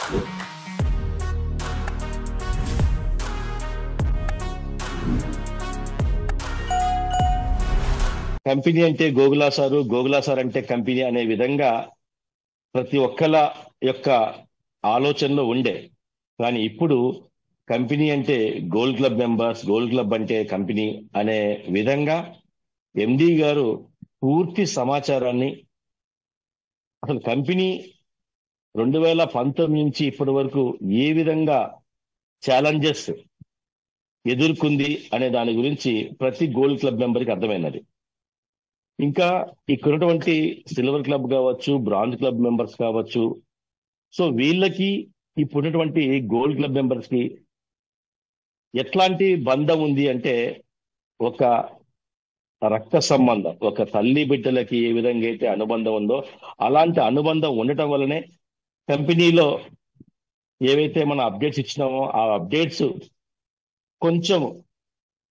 Company అంటే గోగులా sir, గోగులా sir అంటే company అనే విధంగా ప్రతి ఒక్కళ్ళ యొక్క ఆలోచనలో ఉండే. కానీ ఇప్పుడు కంపెనీ అంటే gold club members, gold club అంటే కంపెనీ అనే విధంగా ఎండి గారు పూర్తి సమాచారాన్ని, అసలు కంపెనీ 2019 నుంచి ఇప్పటి వరకు ఏ విధంగా ఛాలెంజెస్ ఎదుర్కొంది అనే దాని గురించి ప్రతి గోల్డ్ క్లబ్ మెంబర్కి అర్థమైనది. ఇంకా ఇక్కడ ఉన్నటువంటి సిల్వర్ క్లబ్ కావచ్చు, బ్రాంజ్ క్లబ్ మెంబర్స్ కావచ్చు, సో వీళ్ళకి ఇప్పుడున్నటువంటి గోల్డ్ క్లబ్ మెంబర్స్ కి ఎట్లాంటి బంధం ఉంది అంటే, ఒక రక్త సంబంధం, ఒక తల్లి బిడ్డలకి ఏ విధంగా అయితే అనుబంధం ఉందో అలాంటి అనుబంధం ఉండటం వల్లనే కంపెనీలో ఏవైతే మనం అప్డేట్స్ ఇచ్చినామో ఆ అప్డేట్స్ కొంచెం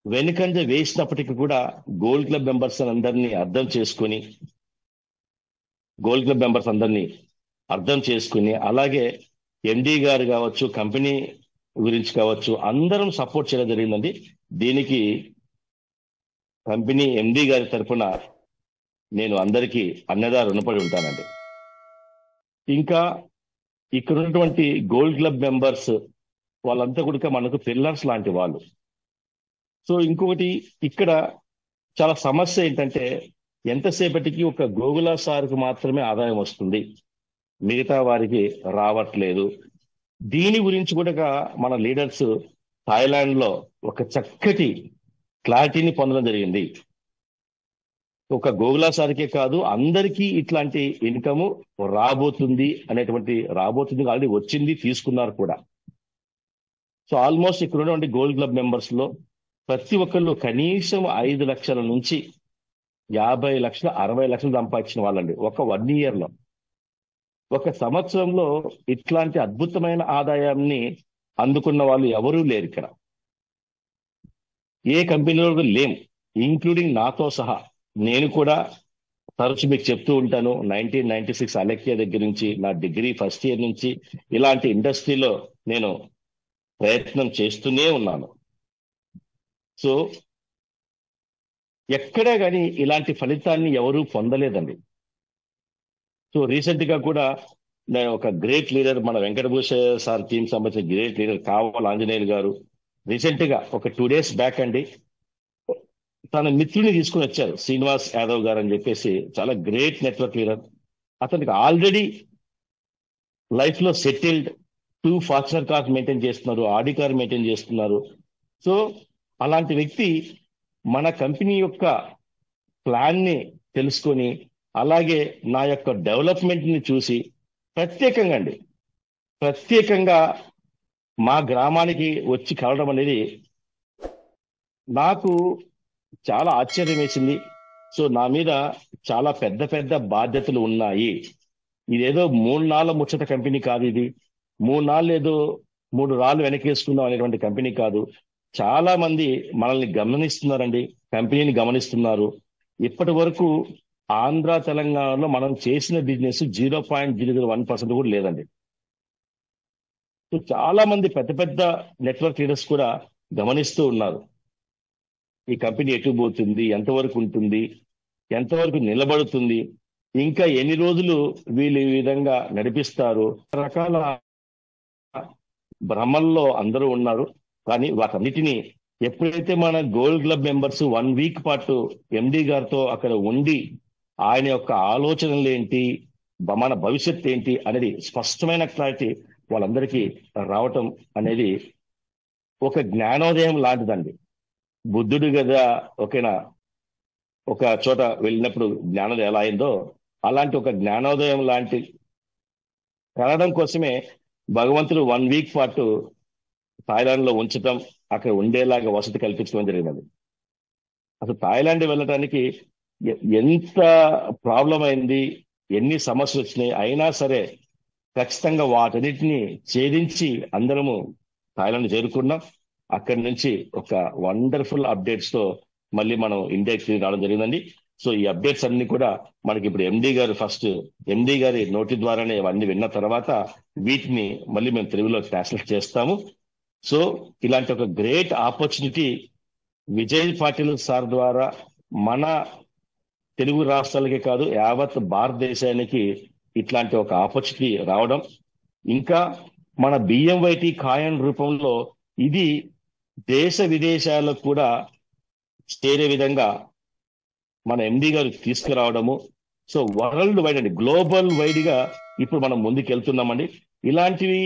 వెనుకంజ వేసినప్పటికీ కూడా గోల్డ్ క్లబ్ మెంబర్స్ అందరినీ అర్థం చేసుకొని, గోల్డ్ క్లబ్ మెంబర్స్ అందరినీ అర్థం చేసుకుని, అలాగే ఎండి గారు కావచ్చు, కంపెనీ గురించి కావచ్చు, అందరం సపోర్ట్ చేయడం జరిగిందండి. దీనికి కంపెనీ ఎండి గారి తరఫున నేను అందరికీ అన్నదా రుణపడి ఉంటానండి. ఇంకా ఇక్కడ ఉన్నటువంటి గోల్డ్ క్లబ్ మెంబర్స్ వాళ్ళంతా కూడా మనకు పిల్లర్స్ లాంటి వాళ్ళు. సో ఇంకొకటి ఇక్కడ చాలా సమస్య ఏంటంటే, ఎంతసేపటికి ఒక గోగులా సార్కు మాత్రమే ఆదాయం వస్తుంది, మిగతా వారికి రావట్లేదు. దీని గురించి కూడా మన లీడర్స్ థాయిలాండ్ లో ఒక చక్కటి క్లారిటీని పొందడం జరిగింది. ఒక గోగులా సార్కే కాదు, అందరికీ ఇట్లాంటి ఇన్కమ్ రాబోతుంది అనేటువంటి, రాబోతుంది ఆల్రెడీ వచ్చింది, తీసుకున్నారు కూడా. సో ఆల్మోస్ట్ ఇక్కడ ఉన్నటువంటి గోల్డ్ క్లబ్ మెంబర్స్ లో ప్రతి ఒక్కళ్ళు కనీసం 5 లక్షల నుంచి 50 లక్షలు, 60 లక్షలు సంపాదించిన వాళ్ళండి ఒక 1 year లో. ఒక సంవత్సరంలో ఇట్లాంటి అద్భుతమైన ఆదాయాన్ని అందుకున్న వాళ్ళు ఎవరూ లేరు ఇక్కడ, ఏ కంపెనీలో లేం, ఇంక్లూడింగ్ నాతో సహా. నేను కూడా తరచు మీకు చెప్తూ ఉంటాను, 1996 అలెక్కియా దగ్గర నుంచి, నా డిగ్రీ ఫస్ట్ ఇయర్ నుంచి ఇలాంటి ఇండస్ట్రీలో నేను ప్రయత్నం చేస్తూనే ఉన్నాను. సో ఎక్కడా కానీ ఇలాంటి ఫలితాన్ని ఎవరూ పొందలేదండి. సో రీసెంట్ గా కూడా నేను ఒక గ్రేట్ లీడర్, మన వెంకటభూషయ్య సార్ టీం సంబంధించిన గ్రేట్ లీడర్ కావాల ఆంజనేయులు గారు రీసెంట్ గా ఒక 2 days బ్యాక్ అండి తన మిత్రుని తీసుకుని వచ్చారు, శ్రీనివాస్ యాదవ్ గారు అని చెప్పేసి, చాలా గ్రేట్ నెట్వర్క్ లీడర్. అతనికి ఆల్రెడీ లైఫ్ లో సెటిల్డ్, 2 ఫార్చునర్ కార్స్ మెయింటైన్ చేస్తున్నారు, ఆడి కార్ మెయింటైన్ చేస్తున్నారు. సో అలాంటి వ్యక్తి మన కంపెనీ యొక్క ప్లాన్ ని తెలుసుకొని, అలాగే నా యొక్క డెవలప్మెంట్ ని చూసి ప్రత్యేకంగా మా గ్రామానికి వచ్చి కలవడం అనేది నాకు చాలా ఆశ్చర్యం వేసింది. సో నా మీద చాలా పెద్ద పెద్ద బాధ్యతలు ఉన్నాయి. ఇదేదో 3 నాళ్ళ ముచ్చట కంపెనీ కాదు, ఇది 3 నాళ్ళు ఏదో 3 రాళ్ళు వెనకేసుకుందాం అనేటువంటి కంపెనీ కాదు. చాలా మంది మనల్ని గమనిస్తున్నారండి, కంపెనీని గమనిస్తున్నారు. ఇప్పటి వరకు ఆంధ్ర తెలంగాణలో మనం చేసిన బిజినెస్ 0.001% కూడా లేదండి. సో చాలా మంది పెద్ద పెద్ద నెట్వర్క్ లీడర్స్ కూడా గమనిస్తూ ఉన్నారు, ఈ కంపెనీ ఎటు పోతుంది, ఎంతవరకు ఉంటుంది, ఎంతవరకు నిలబడుతుంది, ఇంకా ఎన్ని రోజులు వీళ్ళు ఈ విధంగా నడిపిస్తారు. రకాల భ్రమల్లో అందరూ ఉన్నారు. కానీ వాటన్నిటినీ ఎప్పుడైతే మన గోల్డ్ క్లబ్ మెంబర్స్ 1 week పాటు ఎండి గారితో అక్కడ ఉండి, ఆయన యొక్క ఆలోచనలు ఏంటి, మన భవిష్యత్ ఏంటి అనేది స్పష్టమైన క్లారిటీ వాళ్ళందరికీ రావటం అనేది ఒక జ్ఞానోదయం లాంటిదండి. బుద్ధుడు కదా ఒక చోట వెళ్ళినప్పుడు జ్ఞానోదయం ఎలా అయిందో, అలాంటి ఒక జ్ఞానోదయం లాంటి కలగడం కోసమే భగవంతుడు 1 week పాటు థాయిలాండ్ లో ఉంచటం, అక్కడ ఉండేలాగా వసతి కల్పించడం జరిగినది. అసలు థాయిలాండ్ వెళ్ళటానికి ఎంత ప్రాబ్లం అయింది, ఎన్ని సమస్యలు వచ్చినాయి, అయినా సరే ఖచ్చితంగా వాటన్నిటిని ఛేదించి అందరము థాయిలాండ్ చేరుకున్నాం. అక్కడి నుంచి ఒక వండర్ఫుల్ అప్డేట్స్ తో మళ్ళీ మనం ఇండియాకి రావడం జరిగిందండి. సో ఈ అప్డేట్స్ అన్ని కూడా మనకి ఇప్పుడు ఎండి గారి నోటి ద్వారానే ఇవన్నీ విన్న తర్వాత వీటిని మళ్ళీ మేము తెలుగులో ట్రాన్స్లేట్ చేస్తాము. సో ఇలాంటి ఒక great opportunity Vijay Patil sir ద్వారా మన తెలుగు రాష్ట్రాలకే కాదు యావత్ భారతదేశానికి ఇట్లాంటి ఒక ఆపర్చునిటీ రావడం, ఇంకా మన బియ్యంవైటి కాయిన్ రూపంలో ఇది దేశ విదేశాలకు కూడా చేరే విధంగా మన ఎండి గారు తీసుకురావడము. సో వరల్డ్ వైడ్ అండి, గ్లోబల్ వైడ్ గా ఇప్పుడు మనం ముందుకు వెళ్తున్నామండి. ఇలాంటివి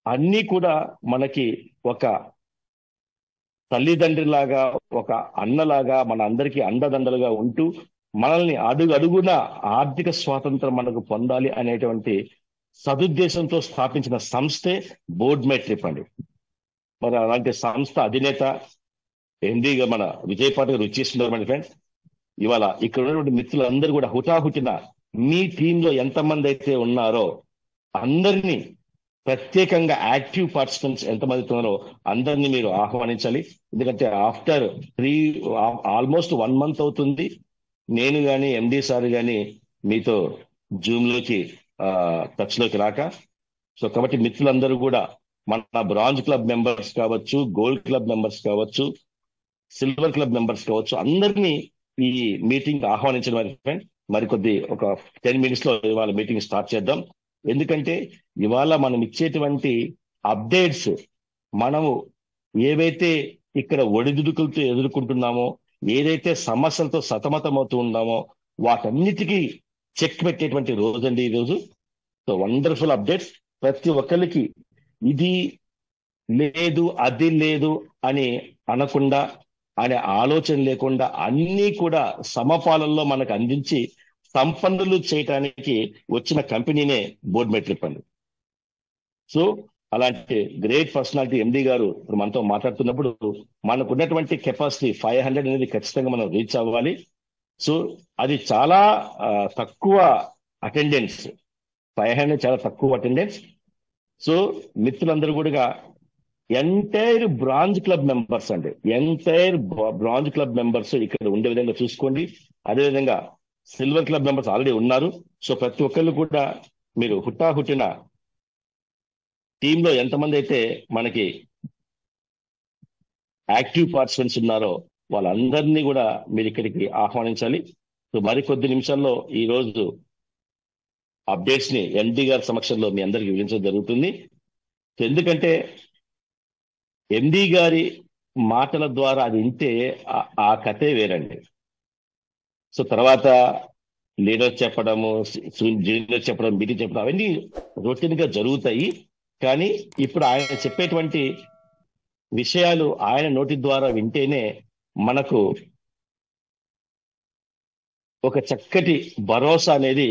అన్నీ కూడా మనకి ఒక తల్లిదండ్రిలాగా, ఒక అన్నలాగా, మన అందరికీ అండదండలుగా ఉంటూ మనల్ని అడుగు అడుగున ఆర్థిక స్వాతంత్రం మనకు పొందాలి అనేటువంటి సదుద్దేశంతో స్థాపించిన సంస్థే బోర్డ్ మై ట్రిప్ అండి. మరి అలాంటి సంస్థ అధినేత ఎండిగా మన విజయ్ పాటిల్ గారు వచ్చేస్తున్నారు ఫ్రెండ్స్. ఇవాళ ఇక్కడ ఉన్నటువంటి మిత్రులందరూ కూడా హుటాహుటిన మీ టీంలో ఎంతమంది అయితే ఉన్నారో అందరినీ, ప్రత్యేకంగా యాక్టివ్ పార్టిసిపెంట్స్ ఎంతమంది ఉన్నారో అందరినీ మీరు ఆహ్వానించాలి. ఎందుకంటే ఆఫ్టర్ ఆల్మోస్ట్ 1 month అవుతుంది నేను కానీ ఎండి సార్ కానీ మీతో జూమ్ లోకి టచ్ లోకి రాక. సో కాబట్టి మిత్రులందరూ కూడా మన బ్రాంజ్ క్లబ్ మెంబర్స్ కావచ్చు, గోల్డ్ క్లబ్ మెంబర్స్ కావచ్చు, సిల్వర్ క్లబ్ మెంబర్స్ కావచ్చు, అందరినీ ఈ మీటింగ్ ఆహ్వానించడం ఫ్రెండ్. మరికొద్ది ఒక 10 minutes లో ఇవాళ మీటింగ్ స్టార్ట్ చేద్దాం. ఎందుకంటే ఇవాళ మనం ఇచ్చేటువంటి అప్డేట్స్, మనము ఏవైతే ఇక్కడ ఒడిదుడుకులతో ఎదుర్కొంటున్నామో, ఏదైతే సమస్యలతో సతమతమవుతూ ఉన్నామో వాటన్నిటికీ చెక్ పెట్టేటువంటి రోజండి ఈ రోజు. So wonderful updates. ప్రతి ఒక్కరికి ఇది లేదు అది లేదు అని అనకుండా, అనే ఆలోచన లేకుండా అన్నీ కూడా సమపాలనలో మనకు అందించి సంపన్నులు చేయటానికి వచ్చిన కంపెనీనే బోర్డ్ మై ట్రిప్ అండి. సో అలాంటి గ్రేట్ పర్సనాలిటీ ఎండి గారు ఇప్పుడు మనతో మాట్లాడుతున్నప్పుడు మనకు ఉన్నటువంటి కెపాసిటీ 500 అనేది ఖచ్చితంగా మనం రీచ్ అవ్వాలి. సో అది చాలా తక్కువ అటెండెన్స్, 500 చాలా తక్కువ అటెండెన్స్. సో మిత్రులందరూ కూడా ఎంటైర్ బ్రాంజ్ క్లబ్ మెంబర్స్ అండి, ఎంటైర్ బ్రాంజ్ క్లబ్ మెంబర్స్ ఇక్కడ ఉండే విధంగా చూసుకోండి. అదేవిధంగా సిల్వర్ క్లబ్ మెంబర్స్ ఆల్రెడీ ఉన్నారు. సో ప్రతి ఒక్కళ్ళు కూడా మీరు హుట్టిన టీంలో ఎంతమంది అయితే మనకి యాక్టివ్ పార్టిసిపెంట్స్ ఉన్నారో వాళ్ళందరినీ కూడా మీరు ఇక్కడికి ఆహ్వానించాలి. సో మరికొద్ది నిమిషాల్లో ఈ రోజు అప్డేట్స్ ని ఎండి గారి సమక్షంలో మీ అందరికి వివరించడం జరుగుతుంది. సో ఎందుకంటే ఎండి గారి మాటల ద్వారా అది వింటే ఆ కథే వేరండి. సో తర్వాత లీడర్ చెప్పడము, జూనియర్ చెప్పడం, మీటింగ్ చెప్పడం అవన్నీ రొటీన్ గా జరుగుతాయి. కానీ ఇప్పుడు ఆయన చెప్పేటువంటి విషయాలు ఆయన నోటి ద్వారా వింటేనే మనకు ఒక చక్కటి భరోసా అనేది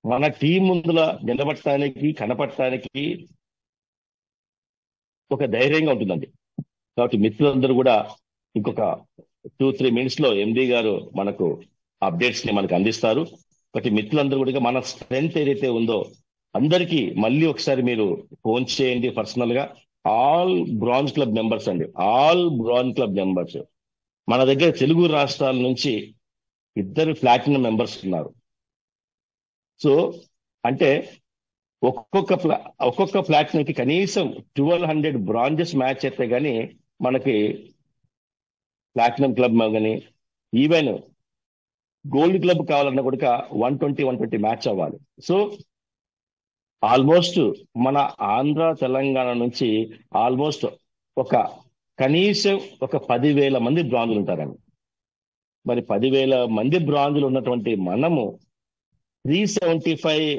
మన టీం ముందుల నిలబడటానికి, కనపడటానికి ఒక ధైర్యంగా ఉంటుందండి. కాబట్టి మిత్రులందరూ కూడా ఇంకొక 2-3 minutes లో ఎండి గారు మనకు అప్డేట్స్ ని మనకు అందిస్తారు. కాబట్టి మిత్రులందరూ కూడా మన స్ట్రెంత్ ఏదైతే ఉందో అందరికీ మళ్ళీ ఒకసారి మీరు ఫోన్ చేయండి పర్సనల్ గా. ఆల్ బ్రాంజ్ క్లబ్ మెంబర్స్ అండి, ఆల్ బ్రాంజ్ క్లబ్ మెంబర్స్. మన దగ్గర తెలుగు రాష్ట్రాల నుంచి 2 ప్లాటినం మెంబర్స్ ఉన్నారు. సో అంటే ఒక్కొక్క ప్లాటినం కి కనీసం 1200 బ్రాంజెస్ మ్యాచ్ అయితే గానీ మనకి ప్లాటినం క్లబ్ కానీ, ఈవెన్ గోల్డ్ క్లబ్ కావాలన్నా కూడా 120 మ్యాచ్ అవ్వాలి. సో ఆల్మోస్ట్ మన ఆంధ్ర తెలంగాణ నుంచి ఆల్మోస్ట్ కనీసం ఒక 10,000 మంది బ్రాంజులు ఉంటారండి. మరి 10,000 మంది బ్రాంజులు ఉన్నటువంటి మనము 375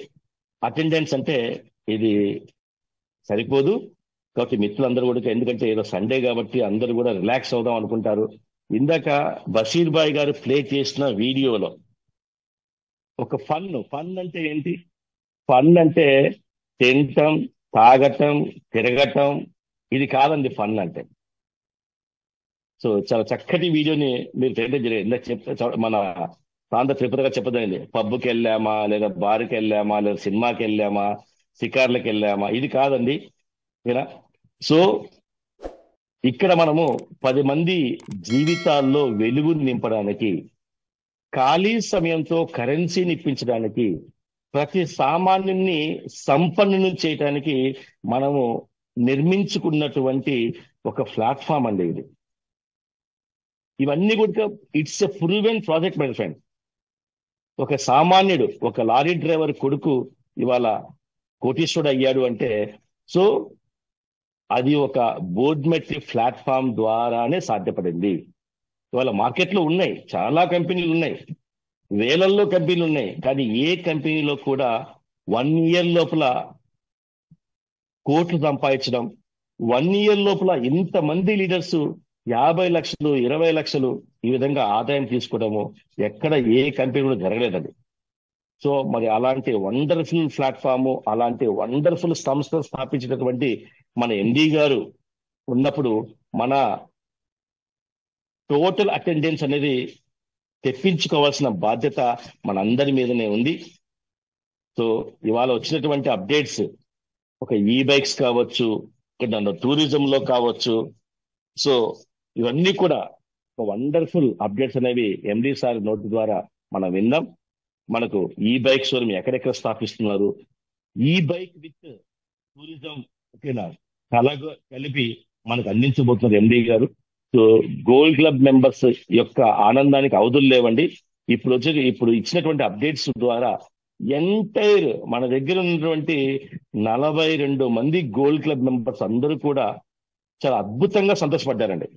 అటెండెన్స్ అంటే ఇది సరిపోదు. కాబట్టి మిత్రులందరూ కూడా, ఎందుకంటే ఏదో సండే కాబట్టి అందరూ కూడా రిలాక్స్ అవుదాం అనుకుంటారు. ఇందాక బషీర్ భాయ్ గారు ప్లే చేసిన వీడియోలో ఒక ఫన్ అంటే ఏంటి? ఫన్ అంటే తినటం, తాగటం, తిరగటం, ఇది కాదండి ఫన్ అంటే. సో చాలా చక్కటి వీడియోని మీరు ఇందాక మన ప్రాంత త్రిపురగా చెప్పదండి. పబ్కి వెళ్ళామా, లేదా బార్కి వెళ్ళామా, లేదా సినిమాకి వెళ్ళామా, షికార్లకు వెళ్ళామా, ఇది కాదండి. సో ఇక్కడ మనము 10 మంది జీవితాల్లో వెలుగుని నింపడానికి ఖాళీ సమయంతో కరెన్సీని ఇప్పించడానికి, ప్రతి సామాన్యుని సంపన్నుని చేయడానికి మనము నిర్మించుకున్నటువంటి ఒక ప్లాట్ఫామ్ అండి ఇది. ఇవన్నీ కూడా it's a proven project my friend. ఒక సామాన్యుడు, ఒక లారీ డ్రైవర్ కొడుకు ఇవాళ కోటీశ్వరుడు అయ్యాడు అంటే, సో అది ఒక బోర్డ్ మెట్రిక్ ప్లాట్ఫామ్ ద్వారానే సాధ్యపడింది. ఇవాళ మార్కెట్లో ఉన్నాయి, చాలా కంపెనీలు ఉన్నాయి, వేలల్లో కంపెనీలు ఉన్నాయి, కానీ ఏ కంపెనీలో కూడా 1 year లోపల కోట్లు సంపాదించడం, 1 year లోపల ఇంతమంది లీడర్స్ 50 లక్షలు 20 లక్షలు ఈ విధంగా ఆదాయం తీసుకోవడము ఎక్కడ ఏ కంపెనీ కూడా జరగలేదండి. సో మరి అలాంటి వండర్ఫుల్ ప్లాట్ఫాము, అలాంటి వండర్ఫుల్ సంస్థ స్థాపించినటువంటి మన ఎండి గారు ఉన్నప్పుడు మన టోటల్ అటెండెన్స్ అనేది తెప్పించుకోవాల్సిన బాధ్యత మనందరి మీదనే ఉంది. సో ఇవాళ వచ్చినటువంటి అప్డేట్స్, ఒక ఈ బైక్స్ కావచ్చు, టూరిజంలో కావచ్చు, సో ఇవన్నీ కూడా ఒక వండర్ఫుల్ అప్డేట్స్ అనేవి ఎండి సార్ నోటి ద్వారా మనం విన్నాం. మనకు ఈ బైక్ షోరూమ్ ఎక్కడెక్కడ స్థాపిస్తున్నారు, ఈ బైక్ విత్ టూరిజం ఓకేనా కలగా కలిపి మనకు అందించబోతున్నారు ఎండి గారు. సో గోల్డ్ క్లబ్ మెంబర్స్ యొక్క ఆనందానికి అవధులు లేవండి. ఇప్పుడు ఇచ్చినటువంటి అప్డేట్స్ ద్వారా ఎంటైర్ మన దగ్గర ఉన్నటువంటి 42 మంది గోల్డ్ క్లబ్ మెంబర్స్ అందరూ కూడా చాలా అద్భుతంగా సంతోషపడ్డారండి.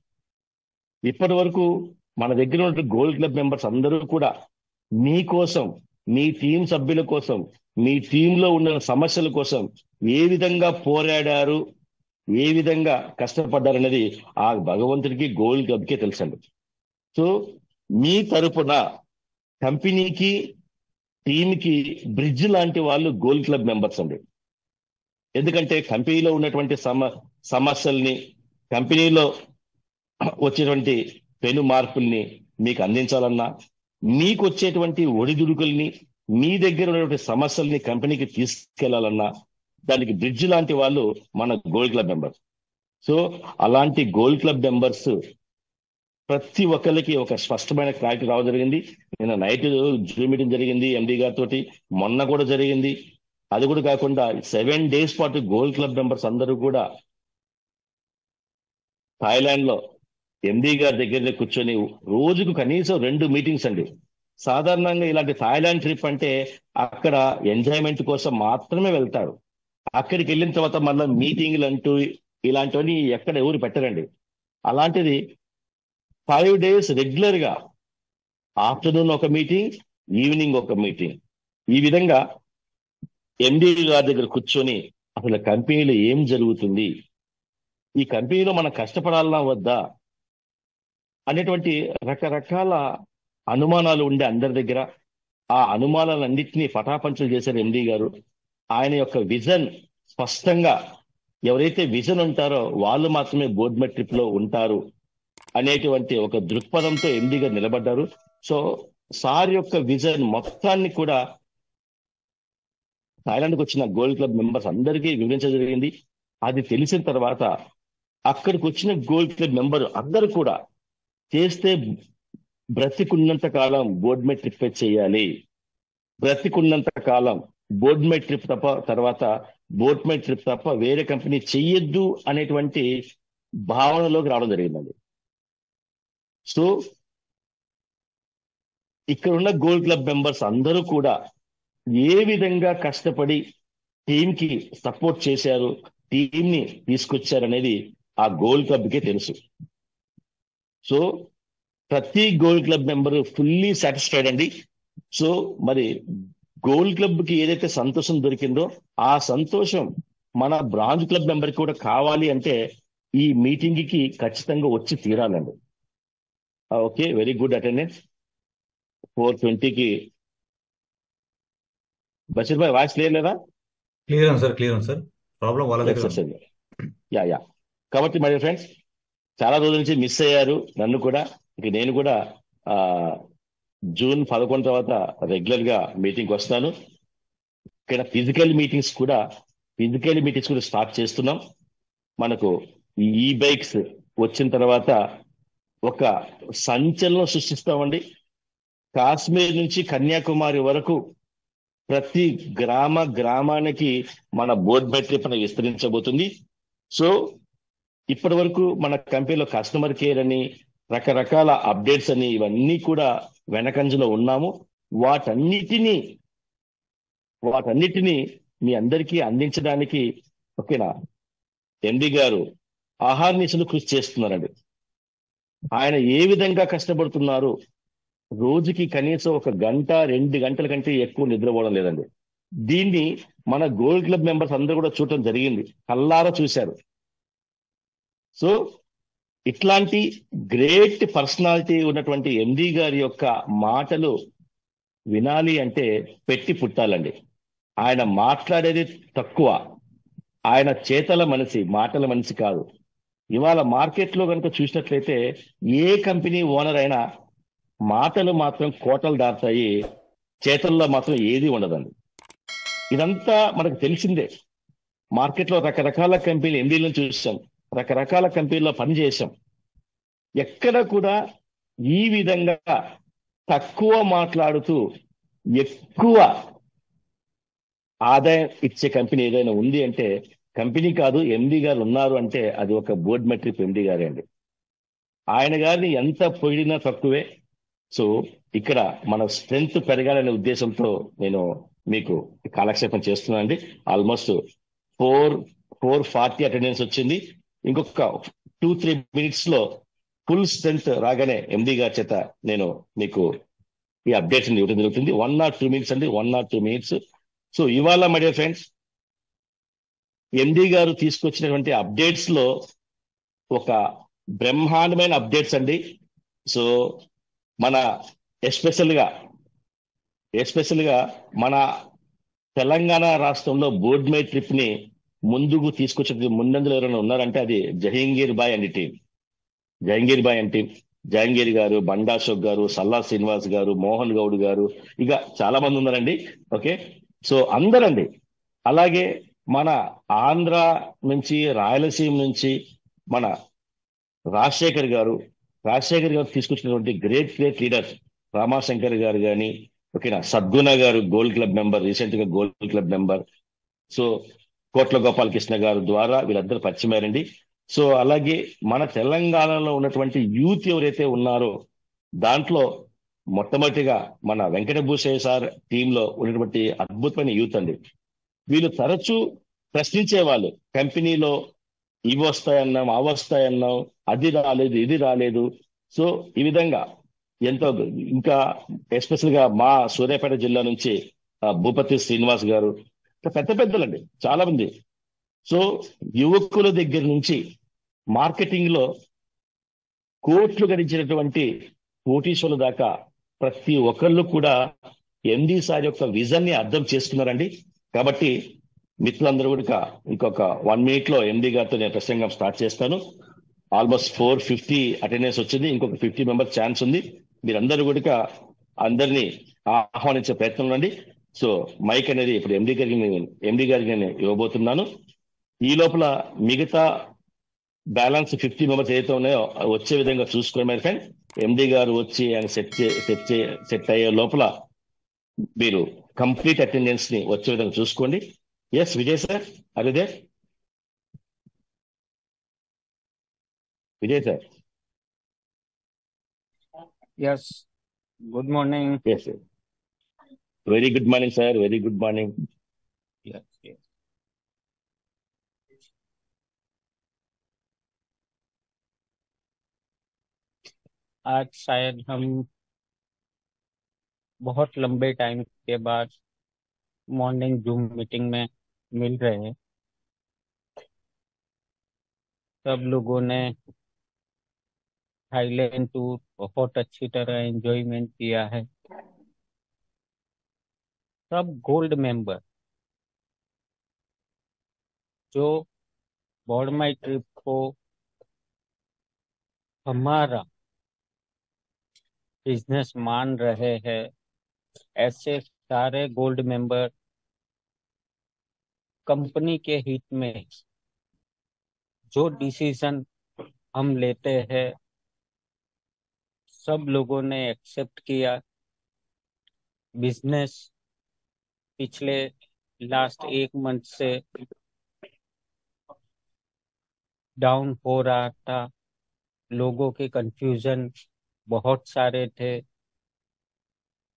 ఇప్పటి వరకు మన దగ్గర ఉన్న గోల్డ్ క్లబ్ మెంబర్స్ అందరూ కూడా మీకోసం, మీ టీం సభ్యుల కోసం, మీ టీంలో ఉన్న సమస్యల కోసం ఏ విధంగా పోరాడారు, ఏ విధంగా కష్టపడ్డారనేది ఆ భగవంతుడికి గోల్డ్ క్లబ్కే తెలుసండి. సో మీ తరపున కంపెనీకి, టీంకి బ్రిడ్జ్ లాంటి వాళ్ళు గోల్డ్ క్లబ్ మెంబర్స్ అండి. ఎందుకంటే కంపెనీలో ఉన్నటువంటి సమస్యల్ని, కంపెనీలో వచ్చేటువంటి పెను మార్పుల్ని మీకు అందించాలన్నా, మీకు వచ్చేటువంటి ఒడిదుడుకుల్ని, మీ దగ్గర ఉన్నటువంటి సమస్యల్ని కంపెనీకి తీసుకెళ్లాలన్నా దానికి బ్రిడ్జ్ లాంటి వాళ్ళు మన గోల్డ్ క్లబ్ మెంబర్స్. సో అలాంటి గోల్డ్ క్లబ్ మెంబర్స్ ప్రతి ఒక్కరికి ఒక స్పష్టమైన క్లారిటీ రావడం జరిగింది. నిన్న నైట్ జూమ్ మీటింగ్ జరిగింది ఎండి గారితో, మొన్న కూడా జరిగింది. అది కూడా కాకుండా 7 days పాటు గోల్డ్ క్లబ్ మెంబర్స్ అందరూ కూడా థాయిలాండ్ లో ఎండి గారి దగ్గర కూర్చొని రోజుకు కనీసం 2 మీటింగ్స్ అండి. సాధారణంగా ఇలాంటి థాయిలాండ్ ట్రిప్ అంటే అక్కడ ఎంజాయ్మెంట్ కోసం మాత్రమే వెళ్తారు. అక్కడికి వెళ్ళిన తర్వాత మళ్ళీ మీటింగ్లు అంటూ ఇలాంటివన్నీ ఎక్కడ ఎవరు పెట్టరండి. అలాంటిది 5 days రెగ్యులర్ గా ఆఫ్టర్నూన్ ఒక మీటింగ్, ఈవినింగ్ ఒక మీటింగ్, ఈ విధంగా ఎండి గారి దగ్గర కూర్చొని అసలు కంపెనీలో ఏం జరుగుతుంది, ఈ కంపెనీలో మనం కష్టపడాలన్నా వద్దా అనేటువంటి రకరకాల అనుమానాలు ఉండే అందరి దగ్గర ఆ అనుమానాలన్నింటినీ పటాపంచలు చేశారు ఎండి గారు. ఆయన యొక్క విజన్ స్పష్టంగా, ఎవరైతే విజన్ ఉంటారో వాళ్ళు మాత్రమే బోర్డ్ మెట్రిక్ లో ఉంటారు అనేటువంటి ఒక దృక్పథంతో ఎండి గారు నిలబడ్డారు. సో సార్ యొక్క విజన్ మొత్తాన్ని కూడా థాయిలాండ్కి వచ్చిన గోల్డ్ క్లబ్ మెంబర్స్ అందరికీ వివరించడం జరిగింది. అది తెలిసిన తర్వాత అక్కడికి వచ్చిన గోల్డ్ క్లబ్ మెంబర్ అందరూ కూడా చేస్తే బ్రతికున్నంత కాలం బోర్డ్ మెట్రిక్ చేయాలి, బ్రతికున్నంత కాలం బోర్డ్ మెట్రిక్ తప్ప, తర్వాత బోర్డ్ మెట్రిక్ తప్ప వేరే కంపెనీ చెయ్యొద్దు అనేటువంటి భావనలోకి రావడం జరిగిందండి. సో ఇక్కడ ఉన్న గోల్డ్ క్లబ్ మెంబర్స్ అందరూ కూడా ఏ విధంగా కష్టపడి టీంకి సపోర్ట్ చేశారు, టీంని తీసుకొచ్చారు అనేది ఆ గోల్డ్ క్లబ్కే తెలుసు. సో ప్రతి gold club member fully satisfied అండి. సో మరి గోల్డ్ క్లబ్ కి ఏదైతే సంతోషం దొరికిందో ఆ సంతోషం మన బ్రాంచ్ క్లబ్ మెంబర్ కూడా కావాలి అంటే ఈ మీటింగ్ కి ఖచ్చితంగా వచ్చి తీరాలండి. Okay, very good attendance. 4:20కి బషీర్ భాయ్ వాయిస్ క్లియర్ లేదా? Clear sir. ప్రాబ్లం వాళ్ళ దగ్గర ఉంది. యా కాబట్టి మై ఫ్రెండ్స్, చాలా రోజుల నుంచి మిస్ అయ్యారు నన్ను కూడా. ఇక నేను కూడా June 11 తర్వాత రెగ్యులర్ గా మీటింగ్ వస్తాను. ఇక్కడ ఫిజికల్ మీటింగ్స్ కూడా స్టార్ట్ చేస్తున్నాం. మనకు ఈ బైక్స్ వచ్చిన తర్వాత ఒక సంచలనం సృష్టిస్తామండి. కాశ్మీర్ నుంచి కన్యాకుమారి వరకు ప్రతి గ్రామానికి మన బోర్డ్ మెట్రిక్ అనేది విస్తరించబోతుంది. సో ఇప్పటి వరకు మన కంపెనీలో కస్టమర్ కేర్ అని రకరకాల అప్డేట్స్ అని ఇవన్నీ కూడా వెనకంజలో ఉన్నాము. వాటన్నిటినీ వాటన్నిటినీ మీ అందరికీ అందించడానికి ఓకేనా ఎండి గారు ఆహార్నిశలు కృషి చేస్తున్నారండి. ఆయన ఏ విధంగా కష్టపడుతున్నారు, రోజుకి కనీసం 1 గంట 2 గంటల కంటే ఎక్కువ నిద్రపోవడం లేదండి. దీన్ని మన గోల్డ్ క్లబ్ మెంబర్స్ అందరూ కూడా చూడటం జరిగింది, కల్లారా చూశారు. సో ఇట్లాంటి గ్రేట్ పర్సనాలిటీ ఉన్నటువంటి ఎండి గారి యొక్క మాటలు వినాలి అంటే పెట్టి పుట్టాలండి. ఆయన మాట్లాడేది తక్కువ, ఆయన చేతల మనిషి, మాటల మనిషి కాదు. ఇవాళ మార్కెట్లో కనుక చూసినట్లయితే ఏ కంపెనీ ఓనర్ అయినా మాటలు మాత్రం కోటలు దాటాయి, చేతల్లో మాత్రం ఏది ఉండదండి. ఇదంతా మనకు తెలిసిందే. మార్కెట్లో రకరకాల కంపెనీలు ఎండీలను చూసాం, రకరకాల కంపెనీల్లో పనిచేసాం. ఎక్కడ కూడా ఈ విధంగా తక్కువ మాట్లాడుతూ ఎక్కువ ఆదాయం ఇచ్చే కంపెనీ ఏదైనా ఉంది అంటే కంపెనీ కాదు, ఎండి గారు ఉన్నారు అంటే అది ఒక బోర్డ్ మెట్రిక్ ఎండి గారే అండి. ఆయన గారిని ఎంత పొగిడినా తక్కువే. సో ఇక్కడ మన స్ట్రెంగ్త్ పెరగాలనే ఉద్దేశంతో నేను మీకు కాలక్షేపం చేస్తున్నానండి. ఆల్మోస్ట్ 440 అటెండెన్స్ వచ్చింది. ఇంకొక 2-3 మినిట్స్ లో ఫుల్ స్ట్రెంగ్త్ రాగానే ఎండి గారి చేత నేను మీకు ఈ అప్డేట్స్ ఇవ్వడం జరుగుతుంది. 1 or 2 మినిట్స్ అండి, 1 or 2 మినిట్స్. సో ఇవాళ మై డియర్ ఫ్రెండ్స్ ఎండి గారు తీసుకొచ్చినటువంటి అప్డేట్స్ లో ఒక బ్రహ్మాండమైన అప్డేట్స్ అండి. సో మన ఎస్పెషల్ గా మన తెలంగాణ రాష్ట్రంలో బోర్డ్ మై ట్రిప్ ని ముందుకు తీసుకొచ్చే ముందంజలో ఎవరైనా ఉన్నారంటే అది Jahangir Bhai and team. Jahangir Bhai and team, Jahangir గారు, బండా అశోక్ గారు, సల్లా శ్రీనివాస్ గారు, మోహన్ గౌడ్ గారు, ఇక చాలా మంది ఉన్నారండి. ఓకే, సో అందరండి. అలాగే మన ఆంధ్ర నుంచి, రాయలసీమ నుంచి మన రాజశేఖర్ గారు తీసుకొచ్చినటువంటి గ్రేట్ లీడర్స్, రామాశంకర్ గారు కానీ, ఓకేనా, సద్గుణ గారు గోల్డ్ క్లబ్ మెంబర్, రీసెంట్ గా గోల్డ్ క్లబ్ మెంబర్. సో కోట్ల గోపాలకృష్ణ గారు ద్వారా వీళ్ళందరూ పరిచయమారండి. సో అలాగే మన తెలంగాణలో ఉన్నటువంటి యూత్ ఎవరైతే ఉన్నారో దాంట్లో మొట్టమొదటిగా మన వెంకటభూషయ్య సార్ టీంలో ఉన్నటువంటి అద్భుతమైన యూత్ అండి. వీళ్ళు తరచూ ప్రశ్నించే వాళ్ళు, కంపెనీలో ఇవి వస్తాయన్నాం, అవి వస్తాయన్నాం, అది రాలేదు, ఇది రాలేదు. సో ఈ విధంగా ఎంతో, ఇంకా ఎస్పెషల్ గా మా సూర్యాపేట జిల్లా నుంచి భూపతి శ్రీనివాస్ గారు, పెద్ద పెద్దలండి చాలా మంది. సో యువకుల దగ్గర నుంచి మార్కెటింగ్ లో కోట్లు గడించినటువంటి కోటీశ్వరుల దాకా ప్రతి ఒక్కళ్ళు కూడా ఎండి సార్ యొక్క విజన్ ని అర్థం చేసుకున్నారండి. కాబట్టి మిత్రులందరూ కూడా ఇంకొక 1 మినిట్ లో ఎండి గారితో నేను ప్రసంగం స్టార్ట్ చేస్తాను. ఆల్మోస్ట్ 450 అటెండెన్స్ వచ్చింది, ఇంకొక 50 మెంబర్స్ ఛాన్స్ ఉంది. మీరందరూ కూడా అందరినీ ఆహ్వానించే ప్రయత్నం అండి. సో మైక్ అనేది ఇప్పుడు ఎండి గారికి నేను ఇవ్వబోతున్నాను. ఈ లోపల మిగతా బ్యాలెన్స్ 50 మెంబర్స్ ఏదైతే ఉన్నాయో వచ్చే విధంగా చూసుకోండి మై ఫ్రెండ్. ఎండి గారు వచ్చి ఆయన సెట్ అయ్యే లోపల మీరు కంప్లీట్ అటెండెన్స్ ని వచ్చే విధంగా చూసుకోండి. ఎస్ విజయ్ సార్, అదే Vijay sir. Yes. Good morning. Yes, very good morning sir, very good morning. Yes. Yes. आज शायद हम बहुत लंबे टाइम के बाद मॉर्निंग जूम मीटिंग में मिल रहे हैं। सब लोगों ने थाईलैंड टूर बहुत अच्छी तरह एंजॉयमेंट किया है। सब गोल्ड मेंबर जो बोर्ड माई ट्रिप को हमारा बिजनेस मान रहे हैं, ऐसे सारे गोल्ड मेंबर कंपनी के हित में जो डिसीजन हम लेते हैं सब लोगों ने एक्सेप्ट किया बिजनेस पिछले लास्ट 1 मंथ से डाउन हो रहा था। लोगों के कंफ्यूजन बहुत सारे थे,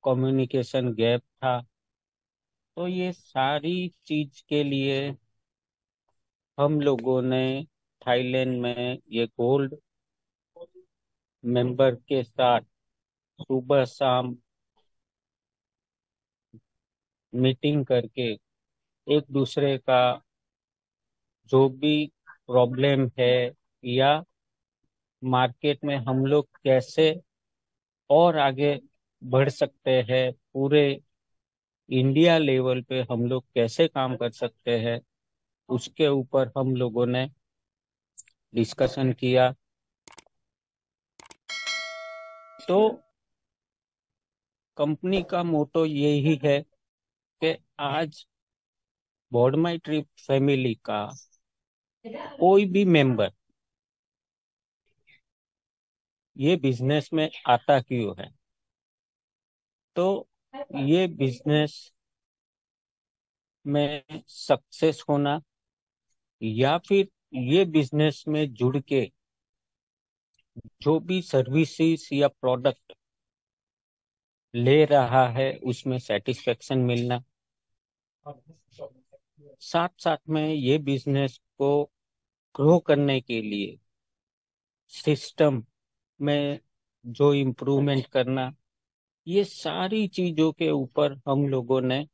कम्युनिकेशन गैप था। तो ये सारी चीज के लिए हम लोगों ने थाईलैंड में ये गोल्ड मेंबर के साथ सुबह शाम मीटिंग करके एक दूसरे का जो भी प्रॉब्लम है या मार्केट में हम लोग कैसे और आगे बढ़ सकते हैं, पूरे इंडिया लेवल पे हम लोग कैसे काम कर सकते हैं, उसके ऊपर हम लोगों ने डिस्कशन किया। तो कंपनी का मोटो यही है कि आज बोर्ड माई ट्रिप फैमिली का कोई भी मेंबर ये बिजनेस में आता क्यों है। तो ये बिजनेस में सक्सेस होना या फिर ये बिजनेस में जुड़ के जो भी सर्विसेज या प्रोडक्ट ले रहा है उसमें सेटिस्फेक्शन मिलना, साथ साथ में ये बिजनेस को ग्रो करने के लिए सिस्टम में जो इम्प्रूवमेंट करना, ये सारी चीजों के ऊपर हम लोगों ने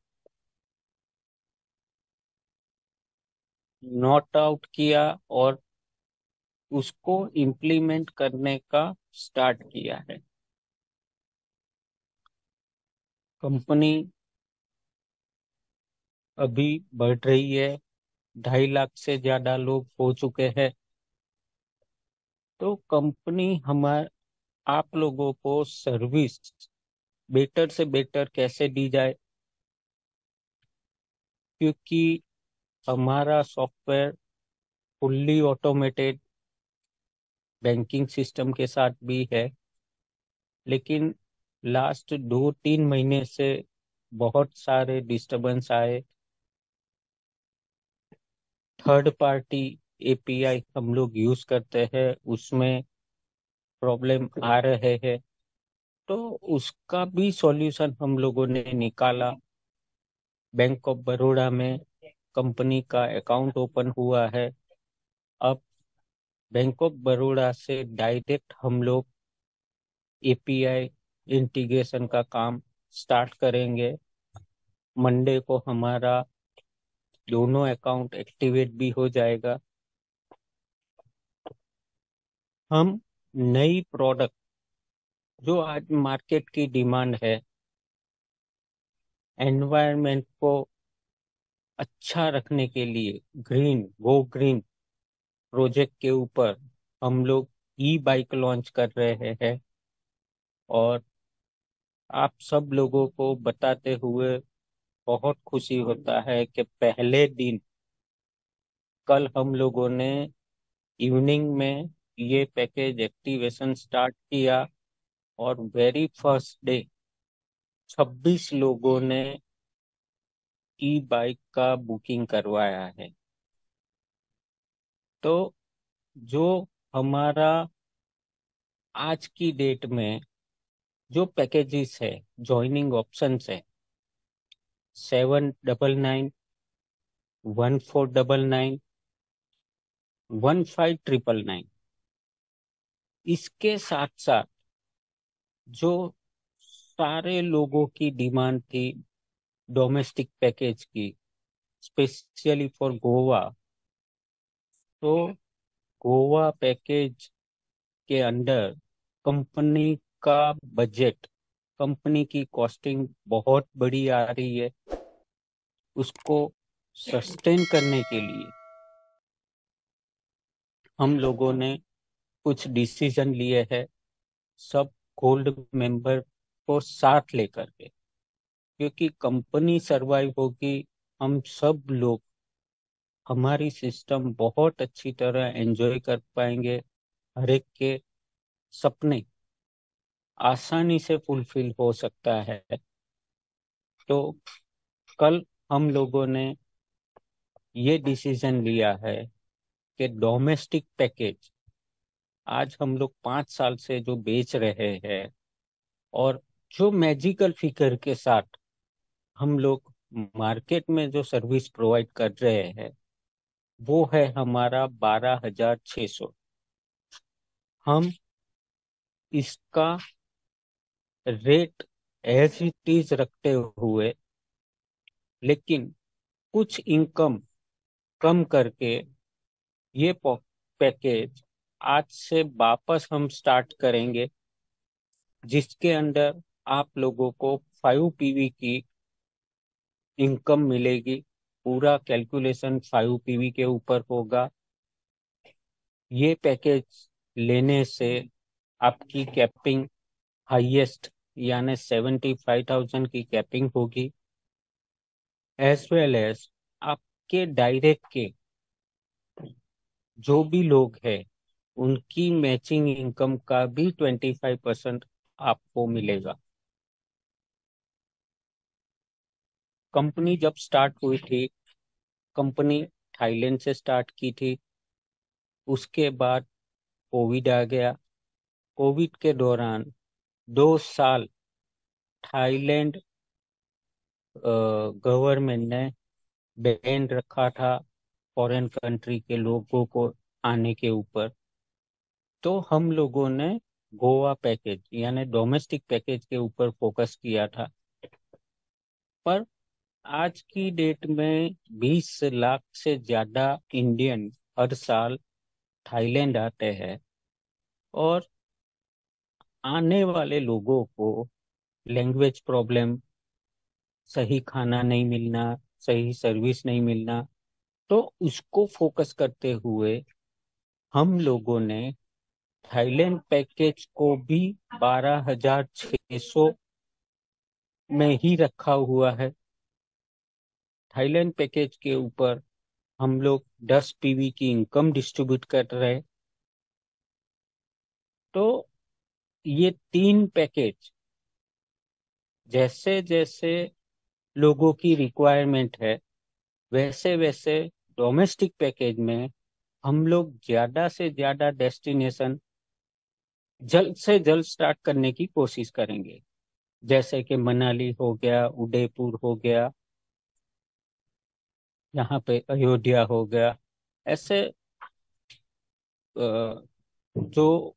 नोट आउट किया और उसको इम्प्लीमेंट करने का स्टार्ट किया है। कंपनी अभी बढ़ रही है, 2.5 लाख से ज्यादा लोग हो चुके हैं। तो कंपनी हमारे आप लोगों को सर्विस बेटर से बेटर कैसे दी जाए, क्योंकि हमारा software fully automated banking system के साथ भी है, लेकिन लास्ट 2-3 महीने से बहुत सारे डिस्टरबेंस आए। थर्ड पार्टी एपीआई हम लोग यूज करते हैं, उसमें प्रॉब्लम आ रहे हैं। तो उसका भी सॉल्यूशन हम लोगों ने निकाला। बैंक ऑफ बड़ौदा में कंपनी का अकाउंट ओपन हुआ है। अब बैंक ऑफ बड़ौदा से डायरेक्ट हम लोग एपीआई इंटीग्रेशन का काम स्टार्ट करेंगे। मंडे को हमारा दोनों अकाउंट एक्टिवेट भी हो जाएगा। हम नई प्रोडक्ट जो आज मार्केट की डिमांड है, एनवायरनमेंट को अच्छा रखने के लिए गो ग्रीन प्रोजेक्ट के ऊपर हम लोग ई बाइक लॉन्च कर रहे हैं। और आप सब लोगों को बताते हुए बहुत खुशी होता है कि पहले दिन कल हम लोगों ने इवनिंग में ये पैकेज एक्टिवेशन स्टार्ट किया और वेरी फर्स्ट डे 26 लोगों ने ई बाइक का बुकिंग करवाया है। तो जो हमारा आज की डेट में जो पैकेजेस है, ज्वाइनिंग ऑप्शंस है, 799, 1499, 1599, इसके साथ साथ जो सारे लोगों की डिमांड थी डोमेस्टिक पैकेज की, स्पेशली फॉर गोवा, तो गोवा पैकेज के अंडर कंपनी का बजट, कंपनी की कॉस्टिंग बहुत बड़ी आ रही है। उसको सस्टेन करने के लिए हम लोगों ने कुछ डिसीजन लिए हैं, सब गोल्ड मेंबर को साथ लेकर के, क्योंकि कंपनी सरवाइव होगी, हम सब लोग हमारी सिस्टम बहुत अच्छी तरह एंजॉय कर पाएंगे, हर एक के सपने आसानी से फुलफिल हो सकता है। तो कल हम लोगों ने ये डिसीजन लिया है कि डोमेस्टिक पैकेज आज हम लोग 5 साल से जो बेच रहे हैं और जो मैजिकल फिगर के साथ हम लोग मार्केट में जो सर्विस प्रोवाइड कर रहे हैं वो है हमारा 12,600। हम इसका रेट एज इट इज रखते हुए लेकिन कुछ इनकम कम करके ये पैकेज आज से वापस हम स्टार्ट करेंगे, जिसके अंदर आप लोगों को 5 PV की इनकम मिलेगी। पूरा कैलकुलेशन 5 PV के ऊपर होगा। ये पैकेज लेने से आपकी कैपिंग हाईएस्ट यानी 75,000 की कैपिंग होगी, एज वेल एज आपके डायरेक्ट के जो भी लोग हैं उनकी मैचिंग इनकम का भी 25% आपको मिलेगा। कंपनी जब स्टार्ट हुई थी, कंपनी थाईलैंड से स्टार्ट की थी। उसके बाद कोविड आ गया। कोविड के दौरान 2 साल थाईलैंड गवर्नमेंट ने बैन रखा था फॉरेन कंट्री के लोगों को आने के ऊपर। तो हम लोगों ने गोवा पैकेज यानी डोमेस्टिक पैकेज के ऊपर फोकस किया था। पर आज की डेट में 20 लाख से ज्यादा इंडियन हर साल थाईलैंड आते हैं और आने वाले लोगों को लैंग्वेज प्रॉब्लम, सही खाना नहीं मिलना, सही सर्विस नहीं मिलना, तो उसको फोकस करते हुए हम लोगों ने थाईलैंड पैकेज को भी 12,600 में ही रखा हुआ है। थाईलैंड पैकेज के ऊपर हम लोग 10 PV की इनकम डिस्ट्रीब्यूट कर रहे हैं। तो ये 3 पैकेज जैसे जैसे लोगों की रिक्वायरमेंट है वैसे वैसे डोमेस्टिक पैकेज में हम लोग ज्यादा से ज्यादा डेस्टिनेशन जल्द से जल्द स्टार्ट करने की कोशिश करेंगे, जैसे कि मनाली हो गया, उदयपुर हो गया, यहाँ पे अयोध्या हो गया। ऐसे जो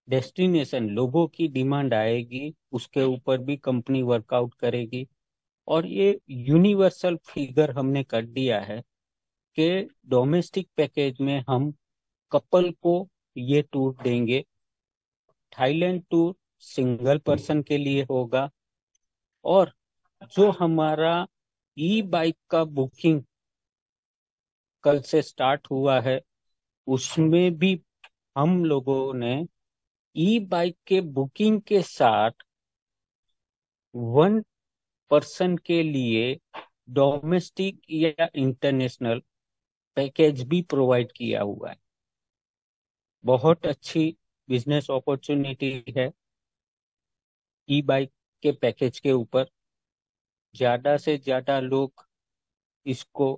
डेस्टिनेशन लोगों की डिमांड आएगी उसके ऊपर भी कंपनी वर्कआउट करेगी। और ये यूनिवर्सल फिगर हमने कर दिया है कि डोमेस्टिक पैकेज में हम कपल को ये टूर देंगे। थाईलैंड टूर सिंगल पर्सन के लिए होगा और जो हमारा ई बाइक का बुकिंग कल से स्टार्ट हुआ है उसमें भी हम लोगों ने ई बाइक के बुकिंग के साथ 1 पर्सन के लिए डोमेस्टिक या इंटरनेशनल पैकेज भी प्रोवाइड किया हुआ है। बहुत अच्छी बिजनेस अपॉर्चुनिटी है ई बाइक के पैकेज के ऊपर। ज्यादा से ज्यादा लोग इसको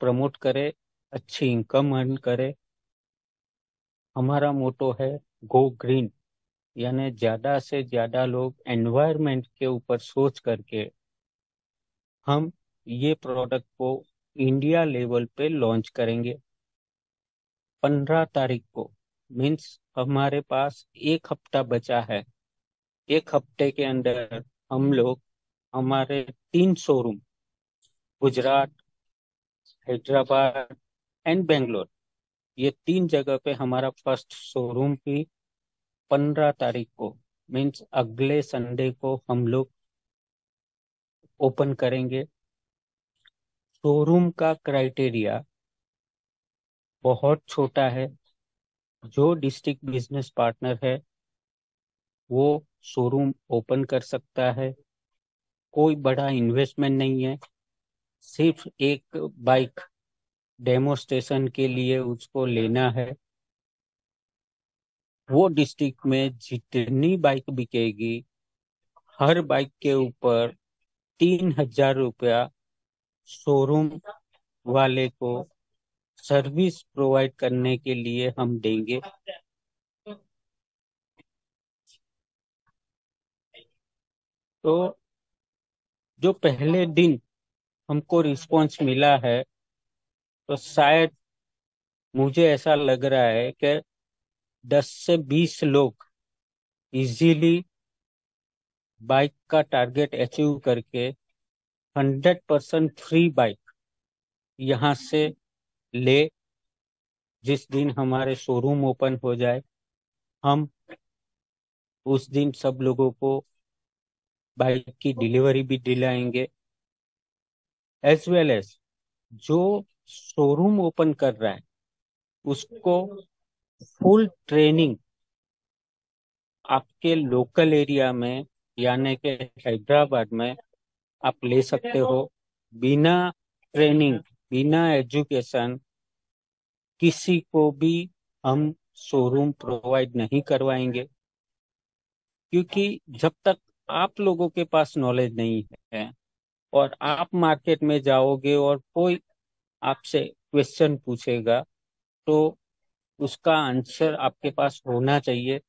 प्रमोट करें, अच्छी इनकम अर्न करें। हमारा मोटो है गो ग्रीन, यानी ज्यादा से ज्यादा लोग एनवायरनमेंट के ऊपर सोच करके हम ये प्रोडक्ट को इंडिया लेवल पे लॉन्च करेंगे 15 तारीख को। मीन्स हमारे पास 1 हफ्ता बचा है। 1 हफ्ते के अंदर हम लोग हमारे 3 शोरूम गुजरात, हैदराबाद एंड बेंगलोर, ये 3 जगह पे हमारा फर्स्ट शोरूम भी 15 तारीख को मीन्स अगले संडे को हम लोग ओपन करेंगे। शोरूम का क्राइटेरिया बहुत छोटा है। जो डिस्ट्रिक्ट बिजनेस पार्टनर है वो शोरूम ओपन कर सकता है। कोई बड़ा इन्वेस्टमेंट नहीं है। सिर्फ एक बाइक डेमोस्ट्रेशन के लिए उसको लेना है। वो डिस्ट्रिक्ट में जितनी बाइक बिकेगी हर बाइक के ऊपर ₹3,000 शोरूम वाले को सर्विस प्रोवाइड करने के लिए हम देंगे। तो जो पहले दिन हमको रिस्पांस मिला है, तो शायद मुझे ऐसा लग रहा है कि 10 से 20 लोग इजीली बाइक का टारगेट अचीव करके 100% फ्री बाइक यहाँ से ले। जिस दिन हमारे शोरूम ओपन हो जाए, हम उस दिन सब लोगों को बाइक की डिलीवरी भी दिलाएंगे। एज वेल एज जो शोरूम ओपन कर रहा है उसको फुल ट्रेनिंग आपके लोकल एरिया में यानी कि हैदराबाद में आप ले सकते हो। बिना ट्रेनिंग, बिना एजुकेशन किसी को भी हम शोरूम प्रोवाइड नहीं करवाएंगे, क्योंकि जब तक आप लोगों के पास नॉलेज नहीं है और आप मार्केट में जाओगे और कोई आपसे क्वेश्चन पूछेगा, तो उसका आंसर आपके पास होना चाहिए।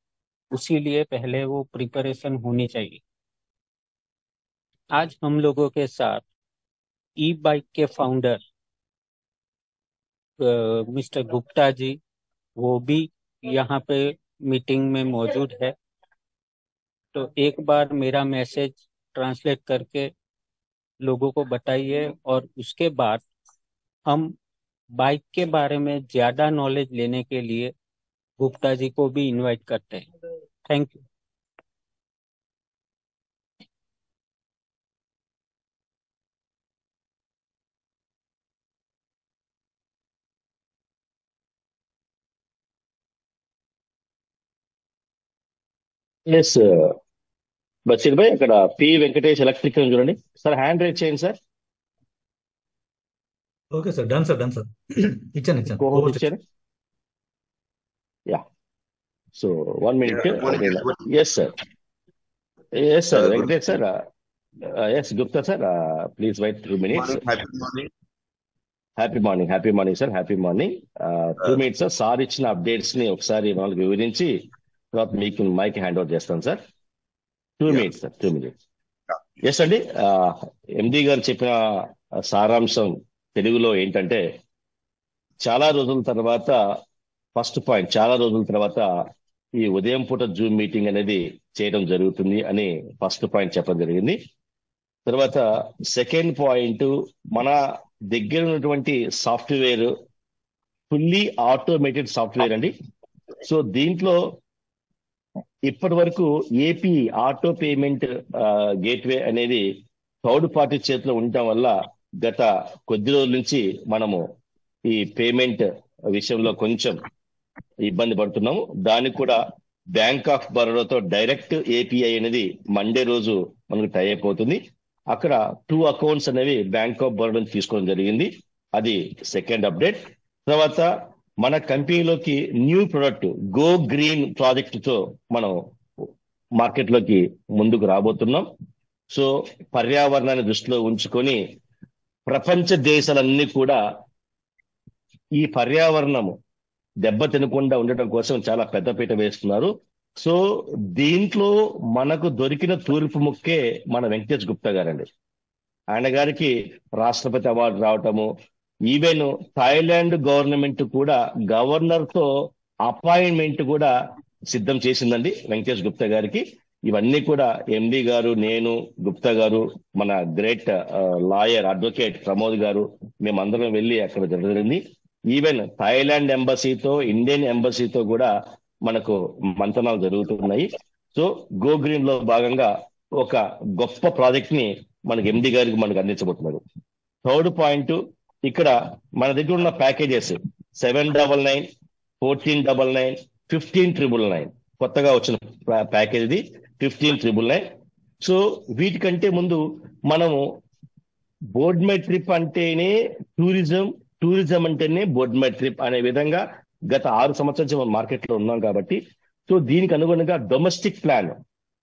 उसीलिए पहले वो प्रिपरेशन होनी चाहिए। आज हम लोगों के साथ ई बाइक के फाउंडर मिस्टर गुप्ता जी, वो भी यहाँ पे मीटिंग में मौजूद है। तो एक बार मेरा मैसेज ट्रांसलेट करके लोगों को बताइए, और उसके बाद हम बाइक के बारे में ज्यादा नॉलेज लेने के लिए गुप्ता जी को भी इनवाइट करते हैं। Thank you. Yes Bashir Bhai, అక్కడ పి వెంకటేష్ ఎలక్ట్రిక్ అని చూడండి సార్. హ్యాండ్ రైజ్ చేయండి sir. Okay sir, done sir, done sir. ఇచ్చాను కోహోస్ట్ పోస్ట్ ఇచ్చారు. Yeah. So 1 minute. Good morning, everybody. Yes sir. Yes sir Good Venkatesh sir. Yes Gupta sir, please wait 2 minutes. morning. Happy morning. Happy morning, happy morning sir, happy morning. 2 minutes sir. Sir ఇచ్చిన updates ని ఒకసారి వాళ్ళకి వివరించి తర్వాత మీకు mic hand over చేస్తాను sir. 2 Yeah. minutes sir, 2 minutes. Yeah. Yes అండి. MD గారు చెప్పిన సారాంశం తెలుగులో ఏంటంటే, చాలా రోజుల తర్వాత, ఫస్ట్ పాయింట్, చాలా రోజుల తర్వాత ఈ ఉదయం పూట జూమ్ మీటింగ్ అనేది చేయడం జరుగుతుంది అని ఫస్ట్ పాయింట్ చెప్పడం జరిగింది. తర్వాత సెకండ్ పాయింట్, మన దగ్గర ఉన్నటువంటి సాఫ్ట్వేర్ ఫుల్లీ ఆటోమేటెడ్ సాఫ్ట్వేర్ అండి. సో దీంట్లో ఇప్పటి వరకు ఏపీ ఆటో పేమెంట్ గేట్వే అనేది థర్డ్ పార్టీ చేతిలో ఉండటం వల్ల గత కొద్ది రోజుల నుంచి మనము ఈ పేమెంట్ విషయంలో కొంచెం ఇబ్బంది పడుతున్నాము. దానికి కూడా బ్యాంక్ ఆఫ్ బరోడాతో డైరెక్ట్ ఏపీఐ అనేది మండే రోజు మనకు టై అయిపోతుంది. అక్కడ 2 accounts అనేవి బ్యాంక్ ఆఫ్ బరోడా తీసుకోవడం జరిగింది. అది సెకండ్ అప్డేట్. తర్వాత మన కంపెనీలోకి new product go green project తో మనం మార్కెట్ లోకి ముందుకు రాబోతున్నాం. సో పర్యావరణాన్ని దృష్టిలో ఉంచుకొని ప్రపంచ దేశాలన్నీ కూడా ఈ పర్యావరణము దెబ్బ తినకుండా ఉండటం కోసం చాలా పెద్దపీట వేస్తున్నారు. సో దీంట్లో మనకు దొరికిన తూర్పు ముక్కే మన వెంకటేష్ గుప్తా గారండి. ఆయన గారికి రాష్ట్రపతి అవార్డు రావటము, ఈవెన్ థాయిలాండ్ గవర్నమెంట్ కూడా గవర్నర్ తో అపాయింట్మెంట్ కూడా సిద్ధం చేసిందండి వెంకటేష్ గుప్తా గారికి. ఇవన్నీ కూడా ఎండి గారు, నేను, గుప్తా గారు, మన గ్రేట్ లాయర్ అడ్వకేట్ ప్రమోద్ గారు, మేమందరం వెళ్ళి అక్కడ జరిగింది. ఈవెన్ థాయిలాండ్ ఎంబసీతో, ఇండియన్ ఎంబసీతో కూడా మనకు మంతనాలు జరుగుతున్నాయి. సో గో గ్రీన్ లో భాగంగా ఒక గొప్ప ప్రాజెక్ట్ ని మనకి ఎండి గారికి మనకు అందించబోతున్నారు. థర్డ్ పాయింట్, ఇక్కడ మన దగ్గర ఉన్న ప్యాకేజెస్ 799, 1499, 15999 కొత్తగా వచ్చిన ప్యాకేజ్ ఇది 15999. సో వీటికంటే ముందు మనము బోర్డ్ మై ట్రిప్ అంటేనే టూరిజం, టూరిజం అంటేనే బోర్డ్ మై ట్రిప్ అనే విధంగా గత 6 సంవత్సరాల నుంచి మనం మార్కెట్ లో ఉన్నాం కాబట్టి, సో దీనికి అనుగుణంగా డొమెస్టిక్ ప్లాన్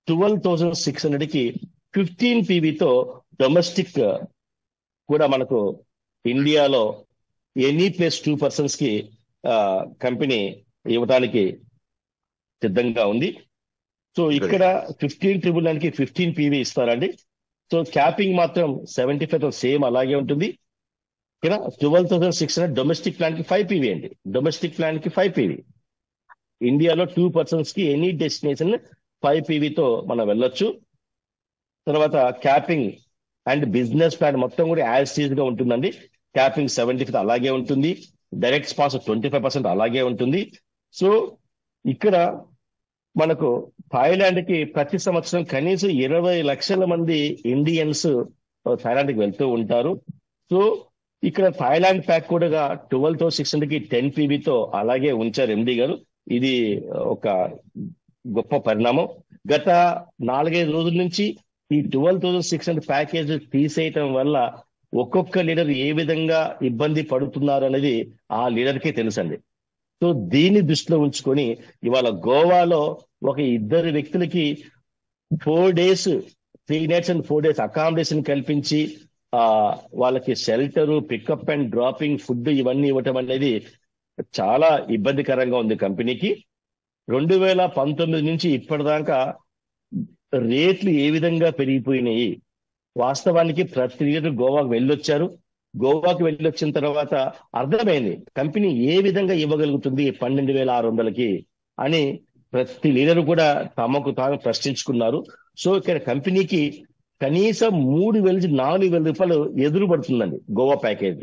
12,600 కి 15 పీవీతో డొమెస్టిక్ కూడా మనకు ఇండియాలో ఎనీ ప్లస్ 2% కి కంపెనీ ఇవ్వడానికి సిద్ధంగా ఉంది. సో ఇక్కడ 15,999 కి 15 పీవీ ఇస్తారండి. సో క్యాపింగ్ మాత్రం 75 సేమ్ అలాగే ఉంటుంది. ఇక్కడ 12,600 డొమెస్టిక్ ప్లాన్ కి 5 పీవీ అండి. డొమెస్టిక్ ప్లాన్ కి 5 పీవీ. ఇండియాలో 2% కి ఎనీ డెస్టినేషన్ 5 పీవీతో మనం వెళ్ళొచ్చు. తర్వాత క్యాపింగ్ అండ్ బిజినెస్ ప్లాన్ మొత్తం కూడా యాజ్ టీజ్ గా ఉంటుందండి. క్యాపింగ్ 75 అలాగే ఉంటుంది. డైరెక్ట్ స్పాన్సర్ 25% అలాగే ఉంటుంది. సో ఇక్కడ మనకు థాయిలాండ్ కి ప్రతి సంవత్సరం కనీసం 20 లక్షల మంది ఇండియన్స్ థాయిలాండ్ కి వెళ్తూ ఉంటారు. సో ఇక్కడ థాయిలాండ్ ప్యాక్ కూడా 12,600 కి 10 పీవీతో అలాగే ఉంచారు ఎండి గారు. ఇది ఒక గొప్ప పరిణామం. గత 4-5 రోజుల నుంచి ఈ 12,600 ప్యాకేజ్ తీసేయటం వల్ల ఒక్కొక్క లీడర్ ఏ విధంగా ఇబ్బంది పడుతున్నారు అనేది ఆ లీడర్కే తెలుసండి. సో దీన్ని దృష్టిలో ఉంచుకొని ఇవాళ గోవాలో ఒక 2 వ్యక్తులకి 4 days 3 nights and 4 days accommodation కల్పించి వాళ్ళకి shelter, pickup and dropping, food ఇవన్నీ ఇవ్వటం అనేది చాలా ఇబ్బందికరంగా ఉంది కంపెనీకి. 2019 నుంచి ఇప్పటిదాకా రేట్లు ఏ విధంగా పెరిగిపోయినాయి. వాస్తవానికి ప్రతి లీడర్ గోవాకు వెళ్ళొచ్చారు. గోవాకి వెళ్ళొచ్చిన తర్వాత అర్థమైంది కంపెనీ ఏ విధంగా ఇవ్వగలుగుతుంది 12,600కి అని ప్రతి లీడర్ కూడా తమకు తాము ప్రశ్నించుకున్నారు. సో ఇక్కడ కంపెనీకి కనీసం 3,000 నుంచి 4,000 రూపాయలు ఎదురు పడుతుందండి గోవా ప్యాకేజ్.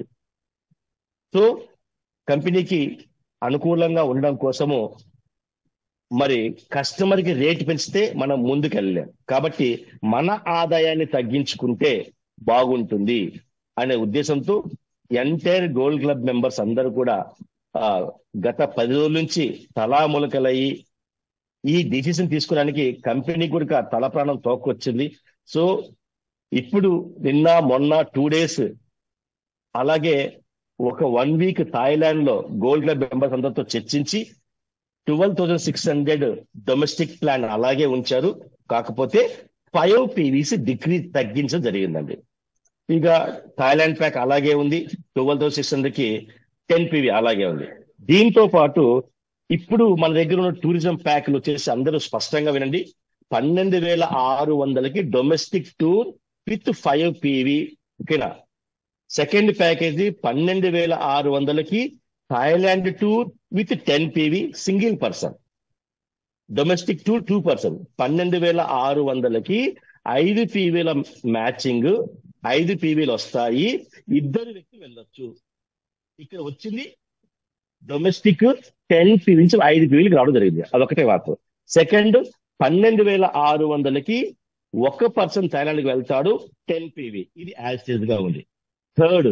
సో కంపెనీకి అనుకూలంగా ఉండడం కోసము మరి కస్టమర్ కి రేట్ పెంచితే మనం ముందుకు వెళ్ళలేం. కాబట్టి మన ఆదాయాన్ని తగ్గించుకుంటే బాగుంటుంది అనే ఉద్దేశంతో ఎంటైర్ గోల్డ్ క్లబ్ మెంబర్స్ అందరూ కూడా గత 10 రోజుల నుంచి తలాములకలయ్యి ఈ డిసిషన్ తీసుకోవడానికి కంపెనీ కూడా తల ప్రాణం తోక్కొచ్చింది. సో ఇప్పుడు నిన్న మొన్న 2 days అలాగే ఒక 1 week థాయిలాండ్ లో గోల్డ్ క్లబ్ మెంబర్స్ అందరితో చర్చించి 12,600 డొమెస్టిక్ ప్లాన్ అలాగే ఉంచారు. కాకపోతే 5 పీవీస్ డిక్రీజ్ తగ్గించడం జరిగిందండి. ఇక థాయిలాండ్ ప్యాక్ అలాగే ఉంది. 12,600 కి 10 పీవీ అలాగే ఉంది. దీంతో పాటు ఇప్పుడు మన దగ్గర ఉన్న టూరిజం ప్యాక్లు వచ్చేసి అందరూ స్పష్టంగా వినండి. 12,600కి డొమెస్టిక్ టూర్ విత్ 5 పీవీ. ఓకేనా? సెకండ్ ప్యాకేజీ 12,600కి Thailand tour with 10 PV single person. Domestic tour 2%. 12,600కి 5 పీవీల మ్యాచింగ్, 5 పీవీలు వస్తాయి. 2 వ్యక్తులు వెళ్ళొచ్చు. ఇక్కడ వచ్చింది డొమెస్టిక్ 10 పీవీ నుంచి 5 పీవీలకు రావడం జరిగింది. అదొకటే వార్త. సెకండ్ 12,600కి 1 పర్సన్ థాయిలాండ్కి వెళ్తాడు, 10 పీవీ. ఇది యాజ్ గా ఉంది. థర్డ్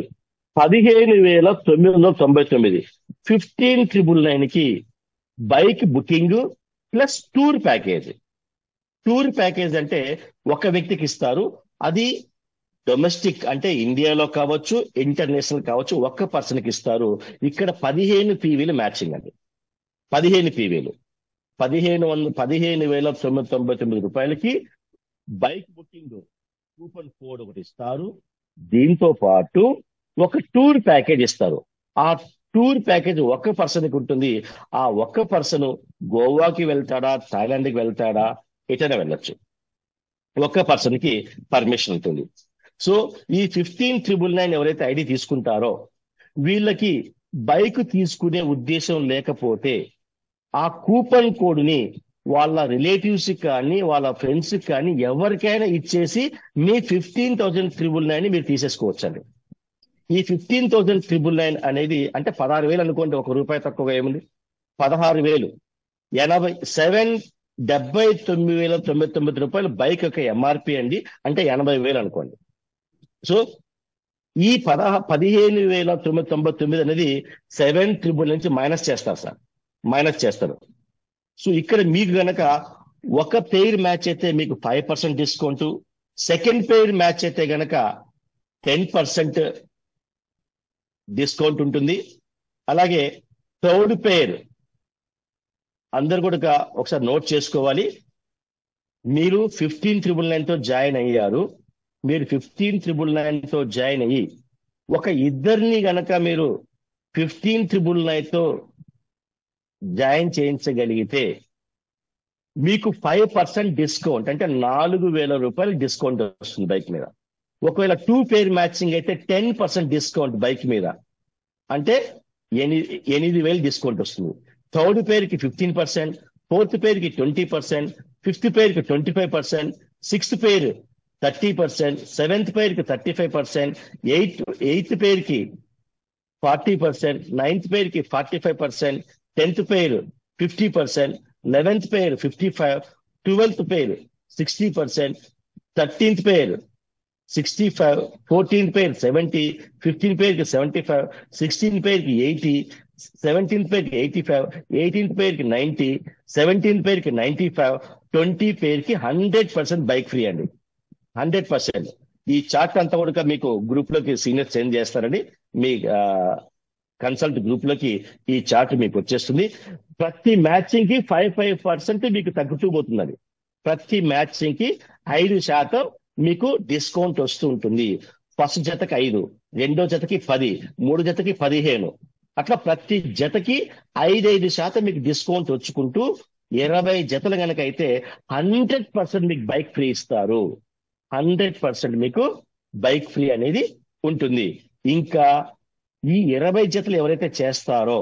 15,999 15,999కి bike booking plus tour package. Tour package అంటే ఒక వ్యక్తికి ఇస్తారు. అది డొమెస్టిక్ అంటే ఇండియాలో కావచ్చు, ఇంటర్నేషనల్ కావచ్చు, 1 పర్సన్కి ఇస్తారు. ఇక్కడ 15 పీవీలు మ్యాచింగ్ అండి. 15 పీవీలు 15,999 రూపాయలకి బైక్ బుకింగ్ కూపన్ కోడ్ ఒకటి ఇస్తారు. దీంతో పాటు ఒక టూర్ ప్యాకేజ్ ఇస్తారు. ఆ టూర్ ప్యాకేజ్ 1 పర్సన్కి ఉంటుంది. ఆ 1 పర్సన్ గోవాకి వెళ్తాడా, థాయిలాండ్కి వెళ్తాడా, ఎటైనా వెళ్ళొచ్చు. 1 పర్సన్కి పర్మిషన్ ఉంటుంది. సో ఈ 15,999 ఎవరైతే ఐడి తీసుకుంటారో వీళ్ళకి బైక్ తీసుకునే ఉద్దేశం లేకపోతే ఆ కూపన్ కోడ్ని వాళ్ళ రిలేటివ్స్ కానీ వాళ్ళ ఫ్రెండ్స్ కానీ ఎవరికైనా ఇచ్చేసి మీ 15,999 మీరు తీసేసుకోవచ్చండి. ఈ 15,999 అనేది అంటే 16,000 అనుకోండి. ₹1 తక్కువగా ఏముంది? 16,000 79,099 రూపాయలు బైక్ యొక్క ఎంఆర్పి అండి. అంటే 80,000 అనుకోండి. సో ఈ 15,999 అనేది 7,999 నుంచి మైనస్ చేస్తారు సార్, మైనస్ చేస్తారు. సో ఇక్కడ మీకు గనక ఒక పెయిర్ మ్యాచ్ అయితే మీకు 5% డిస్కౌంట్, సెకండ్ పెయిర్ మ్యాచ్ అయితే గనక 10% డిస్కౌంట్ ఉంటుంది. అలాగే థర్డ్ పెయిర్ అందరు కూడా ఒకసారి నోట్ చేసుకోవాలి. మీరు 15,999 తో జాయిన్ అయ్యారు. మీరు 15,999 తో జాయిన్ అయ్యి ఒక ఇద్దరిని గనక మీరు 15,999 తో జాయిన్ చేయించగలిగితే మీకు 5% డిస్కౌంట్, అంటే 4,000 రూపాయలు డిస్కౌంట్ వస్తుంది బైక్ మీద. ఒకవేళ 2 పేర్ మ్యాచింగ్ అయితే 10% డిస్కౌంట్ బైక్ మీద, అంటే 8,000 డిస్కౌంట్ వస్తుంది. థర్డ్ పేరుకి 15%, ఫోర్త్ పేరుకి 20%, ఫిఫ్త్ పేరుకి 25%, సిక్స్త్ పేరు 30%, సెవెంత్ పేరుకి 35%, ఎయిత్ పేరుకి 40%, నైన్త్ పేరుకి 45%, 10th పేరు 50%, 11th పేరు 55%, 12th పేరు 60%, 13th పేరు 65, 14th పేరు 70, 15th పేరుకి 75, 16th పేరుకి 80, 17th పేరుకి 85, 18th పేరుకి 90, 17th పేరుకి 95, 20 పేరుకి 100% బైక్ ఫ్రీ అండి. 100%. ఈ చార్ట్ అంతా కూడా మీకు గ్రూప్ లోకి సీనియర్ సెండ్ చేస్తారండి. మీ కన్సల్ట్ గ్రూప్ లోకి ఈ చార్ట్ మీకు వచ్చేస్తుంది. ప్రతి మ్యాచింగ్ కి 5% మీకు తగ్గుతూ పోతుంది. ప్రతి మ్యాచింగ్ కి 5% మీకు డిస్కౌంట్ వస్తూ ఉంటుంది. ఫస్ట్ జతకి 5, రెండో జతకి 10, మూడో జతకి 15, అట్లా ప్రతి జతకి 5% మీకు డిస్కౌంట్ వచ్చుకుంటూ 20 జతలు కనుక అయితే 100% మీకు బైక్ ఫ్రీ ఇస్తారు. 100% మీకు బైక్ ఫ్రీ అనేది ఉంటుంది. ఇంకా ఈ 20 జతలు ఎవరైతే చేస్తారో,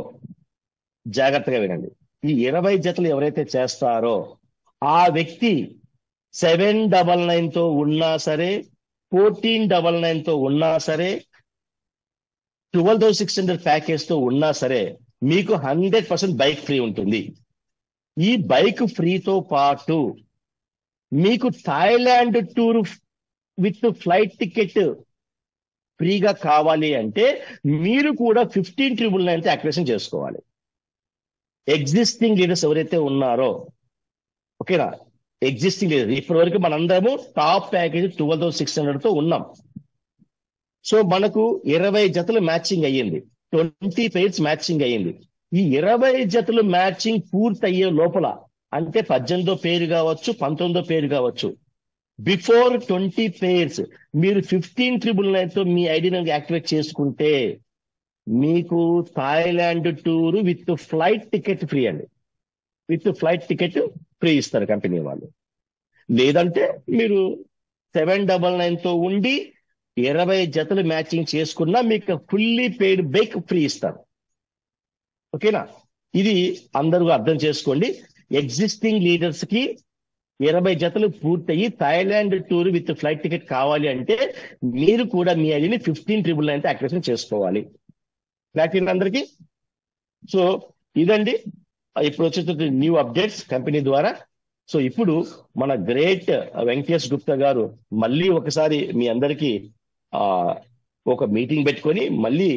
జాగ్రత్తగా వినండి, ఈ 20 జతలు ఎవరైతే చేస్తారో ఆ వ్యక్తి 799 తో ఉన్నా సరే, 1499 తో ఉన్నా సరే, 12,600 ప్యాకేజ్ తో ఉన్నా సరే మీకు 100% బైక్ ఫ్రీ ఉంటుంది. ఈ బైక్ ఫ్రీతో పాటు మీకు Thailand tour with flight ticket ఫ్రీగా కావాలి అంటే మీరు కూడా 15,999 యాక్టివేషన్ చేసుకోవాలి. ఎగ్జిస్టింగ్ లీడర్స్ ఎవరైతే ఉన్నారో, ఓకేనా, ఎగ్జిస్టింగ్ లీడర్ ఇప్పటి వరకు మనందరము టాప్ ప్యాకేజ్ 12,600 తో ఉన్నాం. సో మనకు 20 జతలు మ్యాచింగ్ అయ్యింది, 20 పేర్స్ మ్యాచింగ్ అయ్యింది. ఈ 20 జతలు మ్యాచింగ్ పూర్తయ్యే లోపల, అంటే 18దో పేరు కావచ్చు, 19దో పేరు కావచ్చు, బిఫోర్ 20 పేర్స్ మీరు 15,999 తో మీ ఐడిని యాక్టివేట్ చేసుకుంటే మీకు Thailand tour with flight ticket free అండి. విత్ ఫ్లైట్ టికెట్ ఫ్రీ ఇస్తారు కంపెనీ వాళ్ళు. లేదంటే మీరు 799 తో ఉండి 20 జతలు మ్యాచింగ్ చేసుకున్నా మీకు ఫుల్లీ పెయిడ్ బైక్ ఫ్రీ ఇస్తారు. ఓకేనా, ఇది అందరూ అర్థం చేసుకోండి. ఎగ్జిస్టింగ్ లీడర్స్ కి 20 జతలు పూర్తయి Thailand tour with flight ticket కావాలి అంటే మీరు కూడా మీ ఐడిని 15,999 యాక్టివేషన్ చేసుకోవాలి. ఫ్లాట్ అందరికీ. సో ఇదండి ఇప్పుడు వచ్చే న్యూ అప్డేట్స్ కంపెనీ ద్వారా. సో ఇప్పుడు మన గ్రేట్ వెంకటేష్ గుప్తా గారు మళ్ళీ ఒకసారి మీ అందరికీ ఒక మీటింగ్ పెట్టుకొని మళ్ళీ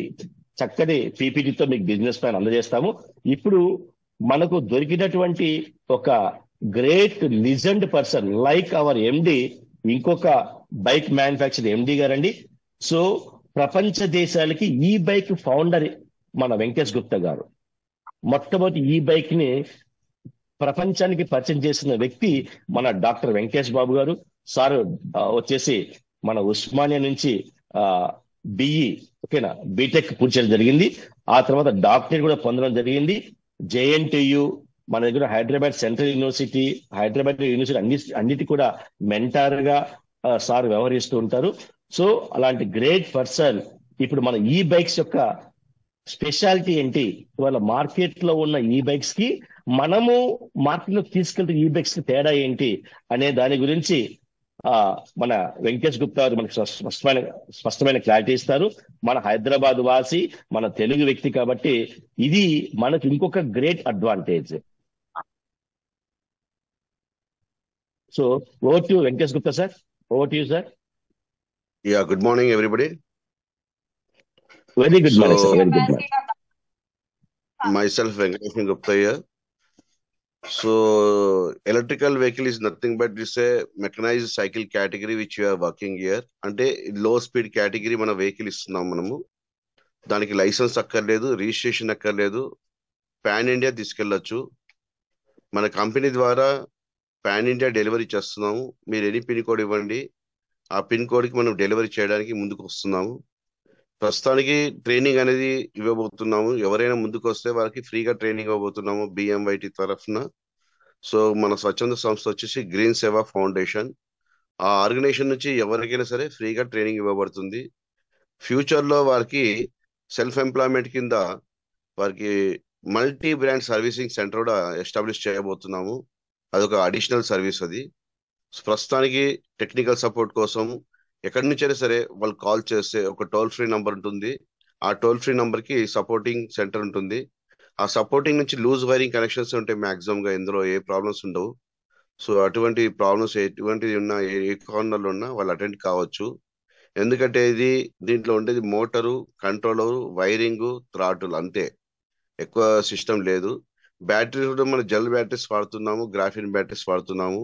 చక్కటి పీపీటీతో మీకు బిజినెస్ ప్లాన్ అందజేస్తాము. ఇప్పుడు మనకు దొరికినటువంటి ఒక great legend person like our MD, ఇంకొక బైక్ మ్యానుఫ్యాక్చర్ ఎండి గారండి. సో ప్రపంచ దేశాలకి ఈ బైక్ ఫౌండర్ మన వెంకటేష్ గుప్తా గారు. మొట్టమొదటి ఈ బైక్ ని ప్రపంచానికి పరిచయం చేసిన వ్యక్తి మన డాక్టర్ వెంకటేష్ బాబు గారు. సార్ వచ్చేసి మన ఉస్మానియా నుంచి బిఈ, ఓకేనా, బీటెక్ పూర్తి చేయడం జరిగింది. ఆ తర్వాత డాక్టరేట్ కూడా పొందడం జరిగింది. జేఎన్టీయు, మన దగ్గర Hyderabad central university, Hyderabad university అన్నిటి కూడా మెంటార్ గా సార్ వ్యవహరిస్తూ ఉంటారు. సో అలాంటి గ్రేట్ పర్సన్ ఇప్పుడు మన ఈ బైక్స్ యొక్క స్పెషాలిటీ ఏంటి, ఇవాళ మార్కెట్ లో ఉన్న ఈ బైక్స్ కి మనము మార్కెట్ లో తీసుకెళ్తే ఈ బైక్స్ కి తేడా ఏంటి అనే దాని గురించి మన వెంకటేష్ గుప్తా గారు మనకి స్పష్టమైన క్లారిటీ ఇస్తారు. మన హైదరాబాద్ వాసి, మన తెలుగు వ్యక్తి కాబట్టి ఇది మనకు ఇంకొక great advantage. So over to Venkatesh Gupta sir. Over to you sir. Yeah, good morning, everybody. Very good morning, sir. So, Very good morning. myself, Venkatesh Gupta here. So, electrical vehicle is nothing but this a mechanized cycle category which we are working here. అంటే లో speed category మన vehicle ఇస్తున్నాం మనము. దానికి licence అక్కర్లేదు, registration అక్కర్లేదు, pan India తీసుకెళ్ళొచ్చు. మన company ద్వారా పాన్ ఇండియా డెలివరీ చేస్తున్నాము. మీరు ఎనీ పిన్ కోడ్ ఇవ్వండి, ఆ పిన్ కోడ్కి మనం డెలివరీ చేయడానికి ముందుకు వస్తున్నాము. ప్రస్తుతానికి ట్రైనింగ్ అనేది ఇవ్వబోతున్నాము. ఎవరైనా ముందుకు వస్తే వారికి ఫ్రీగా ట్రైనింగ్ ఇవ్వబోతున్నాము బిఎంవైటి తరఫున. సో మన స్వచ్ఛంద సంస్థ వచ్చేసి గ్రీన్ సేవా ఫౌండేషన్. ఆ ఆర్గనైజేషన్ నుంచి ఎవరికైనా సరే ఫ్రీగా ట్రైనింగ్ ఇవ్వబడుతుంది. ఫ్యూచర్ లో వారికి సెల్ఫ్ ఎంప్లాయ్మెంట్ కింద వారికి మల్టీ బ్రాండ్ సర్వీసింగ్ సెంటర్ కూడా ఎస్టాబ్లిష్ చేయబోతున్నాము. అదొక అడిషనల్ సర్వీస్ అది. ప్రస్తుతానికి టెక్నికల్ సపోర్ట్ కోసం ఎక్కడి నుంచైనా సరే వాళ్ళు కాల్ చేస్తే ఒక టోల్ ఫ్రీ నంబర్ ఉంటుంది. ఆ టోల్ ఫ్రీ నంబర్ కి సపోర్టింగ్ సెంటర్ ఉంటుంది. ఆ సపోర్టింగ్ నుంచి లూజ్ వైరింగ్ కనెక్షన్స్ ఉంటాయి మాక్సిమం గా, ఇందులో ఏ ప్రాబ్లమ్స్ ఉండవు. సో అటువంటి ప్రాబ్లమ్స్ ఎటువంటిది ఉన్నా, ఏ కార్నర్లో ఉన్నా వాళ్ళు అటెండ్ కావచ్చు. ఎందుకంటే దీంట్లో ఉండేది మోటారు, కంట్రోలరు, వైరింగ్, థ్రాటుల్ అంతే, ఎక్కువ సిస్టమ్ లేదు. బ్యాటరీస్ కూడా మనం జెల్ బ్యాటరీస్ వాడుతున్నాము, గ్రాఫిన్ బ్యాటరీస్ వాడుతున్నాము.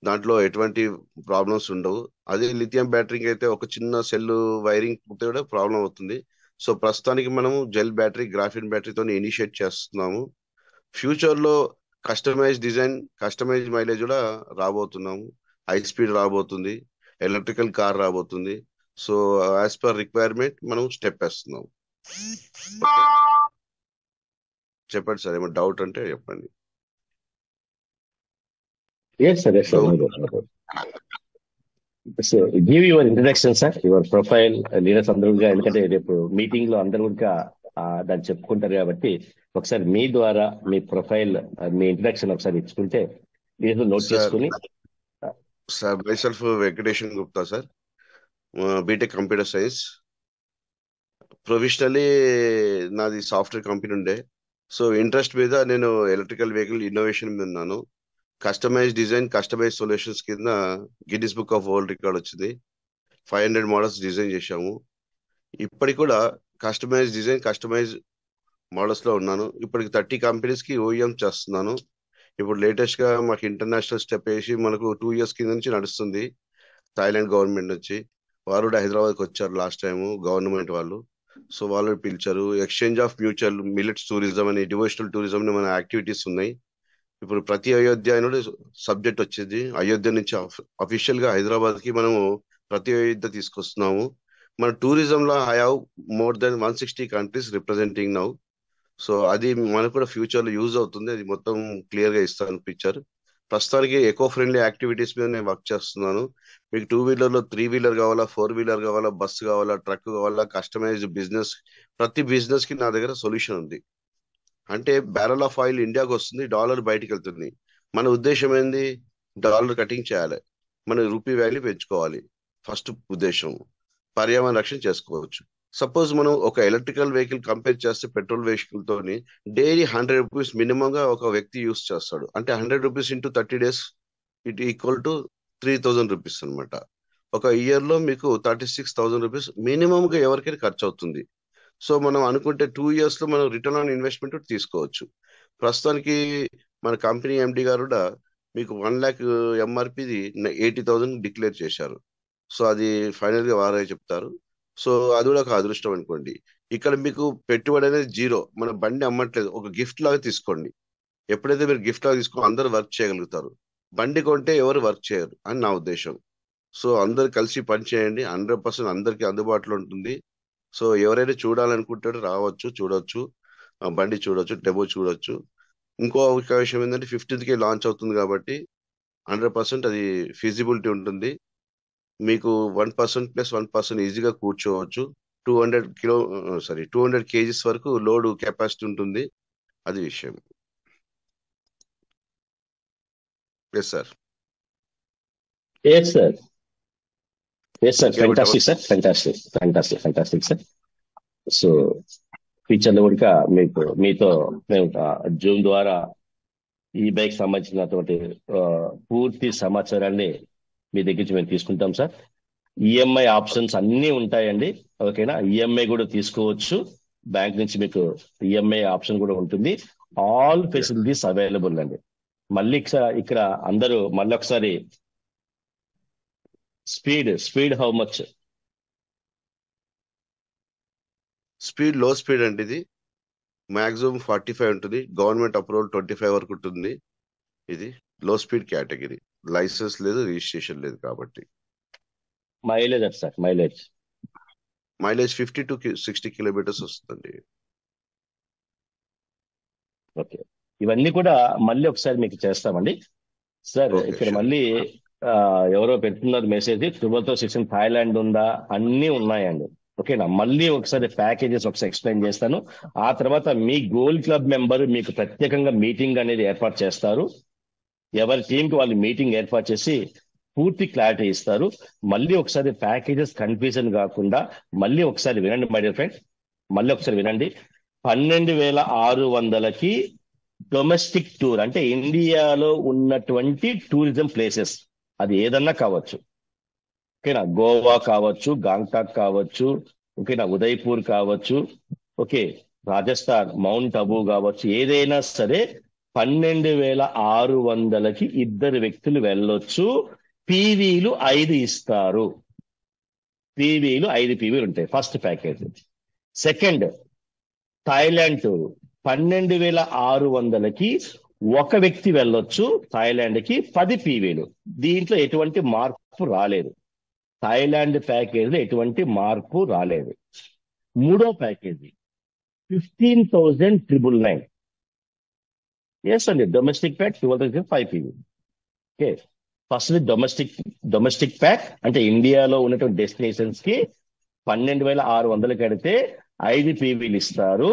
దాంట్లో ఎటువంటి ప్రాబ్లమ్స్ ఉండవు. అదే లిథియం బ్యాటరీకి అయితే ఒక చిన్న సెల్ వైరింగ్ పోతే కూడా ప్రాబ్లం అవుతుంది. సో ప్రస్తుతానికి మనము జెల్ బ్యాటరీ, గ్రాఫిన్ బ్యాటరీతో ఇనిషియేట్ చేస్తున్నాము. ఫ్యూచర్ లో కస్టమైజ్ డిజైన్, కస్టమైజ్ మైలేజ్ కూడా రాబోతున్నాము. హై స్పీడ్ రాబోతుంది, ఎలక్ట్రికల్ కార్ రాబోతుంది. సో యాజ్ పర్ రిక్వైర్మెంట్ మనం స్టెప్ వేస్తున్నాం. ఓకే, చెప్పండి సార్, ఏమైనా డౌట్ అంటే చెప్పండి. Yes sir, yes sir. So give your introduction sir, your profile. Leaders అందరూ కూడా, ఎందుకంటే రేపు మీటింగ్ లో అందరూ కూడా దాన్ని చెప్పుకుంటారు కాబట్టి ఒకసారి మీ ద్వారా మీ ప్రొఫైల్, మీ ఇంట్రడక్షన్ ఒకసారి ఇచ్చుకుంటే లీడర్స్ నోట్ చేసుకుని. Sir myself Venkateshan Gupta sir, BTech computer science. Professionally నాది సాఫ్ట్వేర్ కంపెనీ ఉండే. సో ఇంట్రెస్ట్ మీద నేను ఎలక్ట్రికల్ వెహికల్ ఇన్నోవేషన్ మీద ఉన్నాను. కస్టమైజ్ డిజైన్, కస్టమైజ్ సొల్యూషన్స్ కింద Guinness book of world record వచ్చింది. 500 మోడల్స్ డిజైన్ చేశాము. ఇప్పటికి కూడా కస్టమైజ్ డిజైన్, కస్టమైజ్ మోడల్స్ లో ఉన్నాను. ఇప్పటికి 30 కంపెనీస్ కి ఓఈఎం చేస్తున్నాను. ఇప్పుడు లేటెస్ట్ గా మాకు ఇంటర్నేషనల్ స్టెప్ వేసి మనకు 2 ఇయర్స్ కింద నుంచి నడుస్తుంది. థాయిలాండ్ గవర్నమెంట్ నుంచి వారు కూడా హైదరాబాద్కి వచ్చారు లాస్ట్ టైం, గవర్నమెంట్ వాళ్ళు. సో వాళ్ళు పిలిచారు. Exchange of mutual millets tourism అనే డివోషనల్ టూరిజం మన యాక్టివిటీస్ ఉన్నాయి. ఇప్పుడు ప్రతి అయోధ్య అనేది సబ్జెక్ట్ వచ్చింది. అయోధ్య నుంచి అఫీషియల్ గా హైదరాబాద్ కి మనము ప్రతి అయోధ్య తీసుకొస్తున్నాము. మన టూరిజం లో I have more than 160 countries representing now. So అది మనకు కూడా ఫ్యూచర్ లో యూజ్ అవుతుంది. అది మొత్తం క్లియర్ గా ఇస్తాను పిక్చర్. ప్రస్తుతానికి ఎకో ఫ్రెండ్లీ యాక్టివిటీస్ మీద నేను వర్క్ చేస్తున్నాను. మీకు 2 వీలర్ 3 వీలర్ కావాలా, 4 వీలర్ కావాలా, బస్సు కావాలా, ట్రక్ కావాలా, కస్టమైజ్ బిజినెస్, ప్రతి బిజినెస్ కి నా దగ్గర సొల్యూషన్ ఉంది. అంటే బ్యారల్ ఆఫ్ ఆయిల్ ఇండియాకి వస్తుంది, డాలర్ బయటికి వెళ్తుంది. మన ఉద్దేశం ఏంది? డాలర్ కటింగ్ చేయాలి, మన రూపీ వాల్యూ పెంచుకోవాలి. ఫస్ట్ ఉద్దేశం పర్యావరణ రక్షణ చేసుకోవచ్చు. సపోజ్ మనం ఒక ఎలక్ట్రికల్ వెహికల్ కంపేర్ చేస్తే పెట్రోల్ వెహికల్ తోని డైలీ 100 రూపీస్ మినిమం గా ఒక వ్యక్తి యూస్ చేస్తాడు. అంటే 100 rupees into 30 days it equal to 3000 rupees అనమాట. ఒక ఇయర్ లో మీకు 36,000 రూపీస్ మినిమం గా ఎవరికైనా ఖర్చు అవుతుంది. సో మనం అనుకుంటే 2 years లో మనం రిటర్న్ ఆన్ ఇన్వెస్ట్మెంట్ తీసుకోవచ్చు. ప్రస్తుతానికి మన కంపెనీ ఎండి గారు కూడా మీకు 1 lakh ఎంఆర్పిది 80,000 డిక్లేర్ చేశారు. సో అది ఫైనల్ గా వారే చెప్తారు. సో అది కూడా ఒక అదృష్టం అనుకోండి. ఇక్కడ మీకు పెట్టుబడి అనేది జీరో, మన బండి అమ్మట్లేదు, ఒక గిఫ్ట్ లాగా తీసుకోండి. ఎప్పుడైతే మీరు గిఫ్ట్ లాగా తీసుకో అందరూ వర్క్ చేయగలుగుతారు. బండి కొంటే ఎవరు వర్క్ చేయరు అని నా ఉద్దేశం. సో అందరు కలిసి పని చేయండి, 100% అందరికి అందుబాటులో ఉంటుంది. సో ఎవరైనా చూడాలనుకుంటారో రావచ్చు, చూడొచ్చు, బండి చూడొచ్చు, డెమో చూడొచ్చు. ఇంకో విషయం ఏంటంటే 15th కే లాంచ్ అవుతుంది కాబట్టి 100% అది ఫీజిబిలిటీ ఉంటుంది. మీకు 1% ప్లస్ 1% ఈజీగా కూర్చోవచ్చు. 200 kgs వరకు లోడ్ కెపాసిటీ ఉంటుంది. అది విషయం. Yes sir. Yes sir, yes sir, fantastic sir, fantastic sir. So future లో కూడా మీతో మేము జూమ్ ద్వారా ఈ బైక్ సంబంధించినటువంటి పూర్తి సమాచారాన్ని మీ దగ్గర నుంచి మేము తీసుకుంటాం సార్. ఈఎంఐ ఆప్షన్స్ అన్నీ ఉంటాయండి, ఓకేనా? ఈఎంఐ కూడా తీసుకోవచ్చు, బ్యాంక్ నుంచి మీకు ఈఎంఐ ఆప్షన్ కూడా ఉంటుంది. ఆల్ ఫెసిలిటీస్ అవైలబుల్ అండి. మళ్ళీ ఇక్కడ అందరూ మళ్ళీ ఒకసారి స్పీడ్ హౌ మచ్? స్పీడ్ లో స్పీడ్ అండి, ఇది మాక్సిమం 45 ఉంటుంది. గవర్నమెంట్ అప్రూవల్ 25 వరకు ఉంటుంది. ఇది లో స్పీడ్ కేటగిరీ, లైసెన్స్ లేదు, రిజిస్ట్రేషన్ లేదు కాబట్టి. మైలేజ్ ఎంత sir? Mileage mileage 50 to 60 kilometres వస్తుంది. ఓకే. ఇవన్నీ కూడా మళ్ళీ ఒకసారి మీకు చేస్తామండి సార్. ఓకే, ఇక్కడ షూర్. మళ్ళీ ఎవరో పెడుతున్నారు మెసేజ్, 12,000 థాయిలాండ్ ఉందా, అన్నీ ఉన్నాయండి. ఓకేనా? మళ్ళీ ఒకసారి ప్యాకేజెస్ ఒకసారి ఎక్స్ప్లెయిన్ చేస్తాను. ఆ తర్వాత మీ గోల్డ్ క్లబ్ మెంబర్ మీకు ప్రత్యేకంగా మీటింగ్ అనేది ఏర్పాటు చేస్తారు. ఎవరి టీంకి వాళ్ళు మీటింగ్ ఏర్పాటు చేసి పూర్తి క్లారిటీ ఇస్తారు. మళ్ళీ ఒకసారి ప్యాకేజెస్ కన్ఫ్యూజన్ కాకుండా మళ్ళీ ఒకసారి వినండి మై డియర్ ఫ్రెండ్, మళ్ళీ ఒకసారి వినండి. 12,600కి డొమెస్టిక్ టూర్, అంటే ఇండియాలో ఉన్నటువంటి టూరిజం ప్లేసెస్, అది ఏదన్నా కావచ్చు. ఓకేనా? గోవా కావచ్చు, గాంగ్టాక్ కావచ్చు, ఓకేనా, ఉదయ్పూర్ కావచ్చు, ఓకే, రాజస్థాన్ మౌంట్ అబూ కావచ్చు, ఏదైనా సరే 12,600కి ఇద్దరు వ్యక్తులు వెళ్ళొచ్చు. పీవీలు 5 ఇస్తారు. పీవీలు 5 పీవీలు ఉంటాయి first package. Second Thailand tour 12,600కి ఒక వ్యక్తి వెళ్ళొచ్చు థాయిలాండ్ కి, 10 పీవీలు. దీంట్లో ఎటువంటి మార్పు రాలేదు. థాయిలాండ్ ప్యాకేజ్ లో ఎటువంటి మార్పు రాలేదు. మూడో ప్యాకేజీ 15,999. ఎస్ అండి, domestic pack 12,500 PV. Okay, first domestic pack అంటే ఇండియాలో ఉన్నటువంటి డెస్టినేషన్స్ కి 12,600 కడితే 5 పీవీలు ఇస్తారు,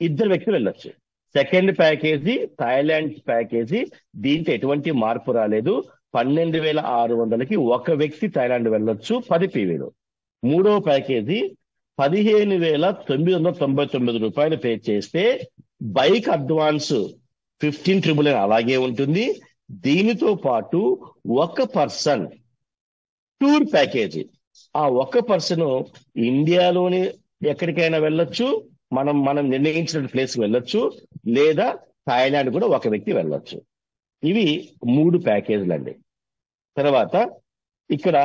ఇద్దరు వ్యక్తులు వెళ్ళొచ్చు. సెకండ్ ప్యాకేజీ థాయిలాండ్ ప్యాకేజీ, దీంట్లో ఎటువంటి మార్పు రాలేదు. 12,600కి ఒక వ్యక్తి థాయిలాండ్ వెళ్ళొచ్చు, 10 పీవీలు. మూడో ప్యాకేజీ 15,999 రూపాయలు పే చేస్తే బైక్ అడ్వాన్స్ 15,999 అలాగే ఉంటుంది. దీనితో పాటు ఒక పర్సన్ టూర్ ప్యాకేజీ, ఆ ఒక పర్సన్ ఇండియాలోని ఎక్కడికైనా వెళ్ళొచ్చు, మనం నిర్ణయించిన ప్లేస్ వెళ్ళొచ్చు, లేదా థాయిలాండ్ కూడా ఒక వ్యక్తి వెళ్ళొచ్చు. ఇవి 3 ప్యాకేజీలు అండి. తర్వాత ఇక్కడ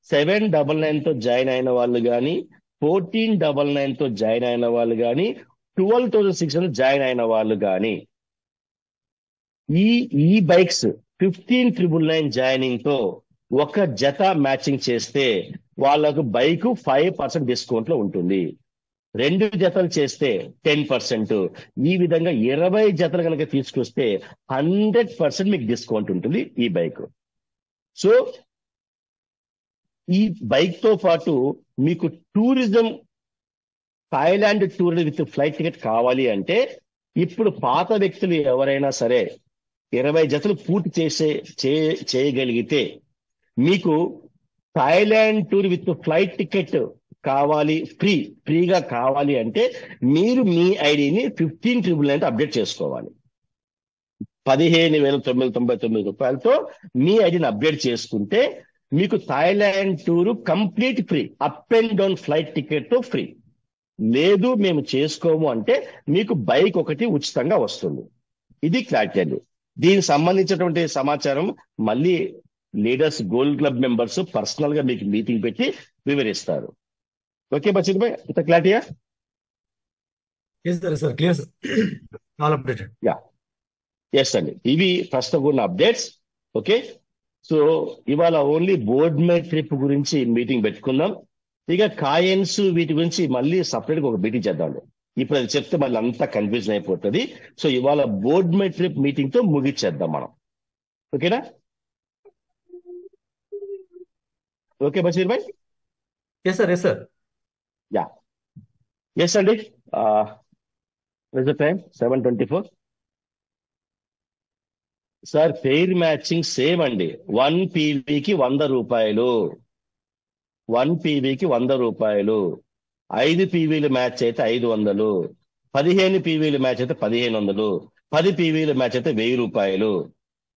799తో జాయిన్ అయిన వాళ్ళు కానీ, 1499తో జాయిన్ అయిన వాళ్ళు కానీ, 12,600 జాయిన్ అయిన వాళ్ళు కానీ, ఈ బైక్స్ 15,999 జాయినింగ్ తో ఒక జత మ్యాచింగ్ చేస్తే వాళ్ళకు బైక్ 5% డిస్కౌంట్ లో ఉంటుంది. 2 జతలు చేస్తే 10%. ఈ విధంగా 20 జతలు కనుక తీసుకొస్తే 100% మీకు డిస్కౌంట్ ఉంటుంది ఈ బైక్. సో ఈ బైక్ తో పాటు మీకు tourism Thailand tour with flight ticket కావాలి అంటే, ఇప్పుడు పాత వ్యక్తులు ఎవరైనా సరే 20 జతలు పూర్తి చేయగలిగితే మీకు Thailand tour with flight ticket కావాలి, ఫ్రీగా కావాలి అంటే మీరు మీ ఐడిని 15,999 అప్డేట్ చేసుకోవాలి. 15,999 రూపాయలతో మీ ఐడిని అప్డేట్ చేసుకుంటే మీకు Thailand tour complete free, up and down flight ticket తో ఫ్రీ. లేదు మేము చేసుకోము అంటే మీకు బైక్ ఒకటి ఉచితంగా వస్తుంది. ఇది క్లారిటీ అండి. దీనికి సంబంధించినటువంటి సమాచారం మళ్ళీ leaders gold club members personal గా మీకు మీటింగ్ పెట్టి వివరిస్తారు. ఓకే బషీర్ భాయ్, ఇంత క్లారిటీయా? Yes, sir. Clear, sir. All updated. Yeah, yes అండి. ఇవి ప్రస్తుతం ఉన్న అప్డేట్స్. ఓకే, సో ఇవాళ ఓన్లీ బోర్డ్ మై ట్రిప్ గురించి మీటింగ్ పెట్టుకుందాం. ఇక కాయిన్స్ వీటి గురించి మళ్ళీ సపరేట్ గా ఒక మీటింగ్ చేద్దాం. ఇప్పుడు అది చెప్తే మళ్ళీ అంతా కన్ఫ్యూజన్ అయిపోతుంది. సో ఇవాళ బోర్డ్ మై ట్రిప్ మీటింగ్ తో ముగిచ్చేద్దాం మనం. ఓకేనా? Okay Basheer bhai? Yes, sir. Yes, sir. Yeah, yes అండి. Time 7:24. Sir fair matching same అండి. 1 పీవీకి 100 రూపాయలు. 1 పీవీకి 100 రూపాయలు. 5 పీవీలు మ్యాచ్ అయితే 500. 15 పీవీలు మ్యాచ్ అయితే 1,500. 10 పీవీలు మ్యాచ్ అయితే 1,000 రూపాయలు.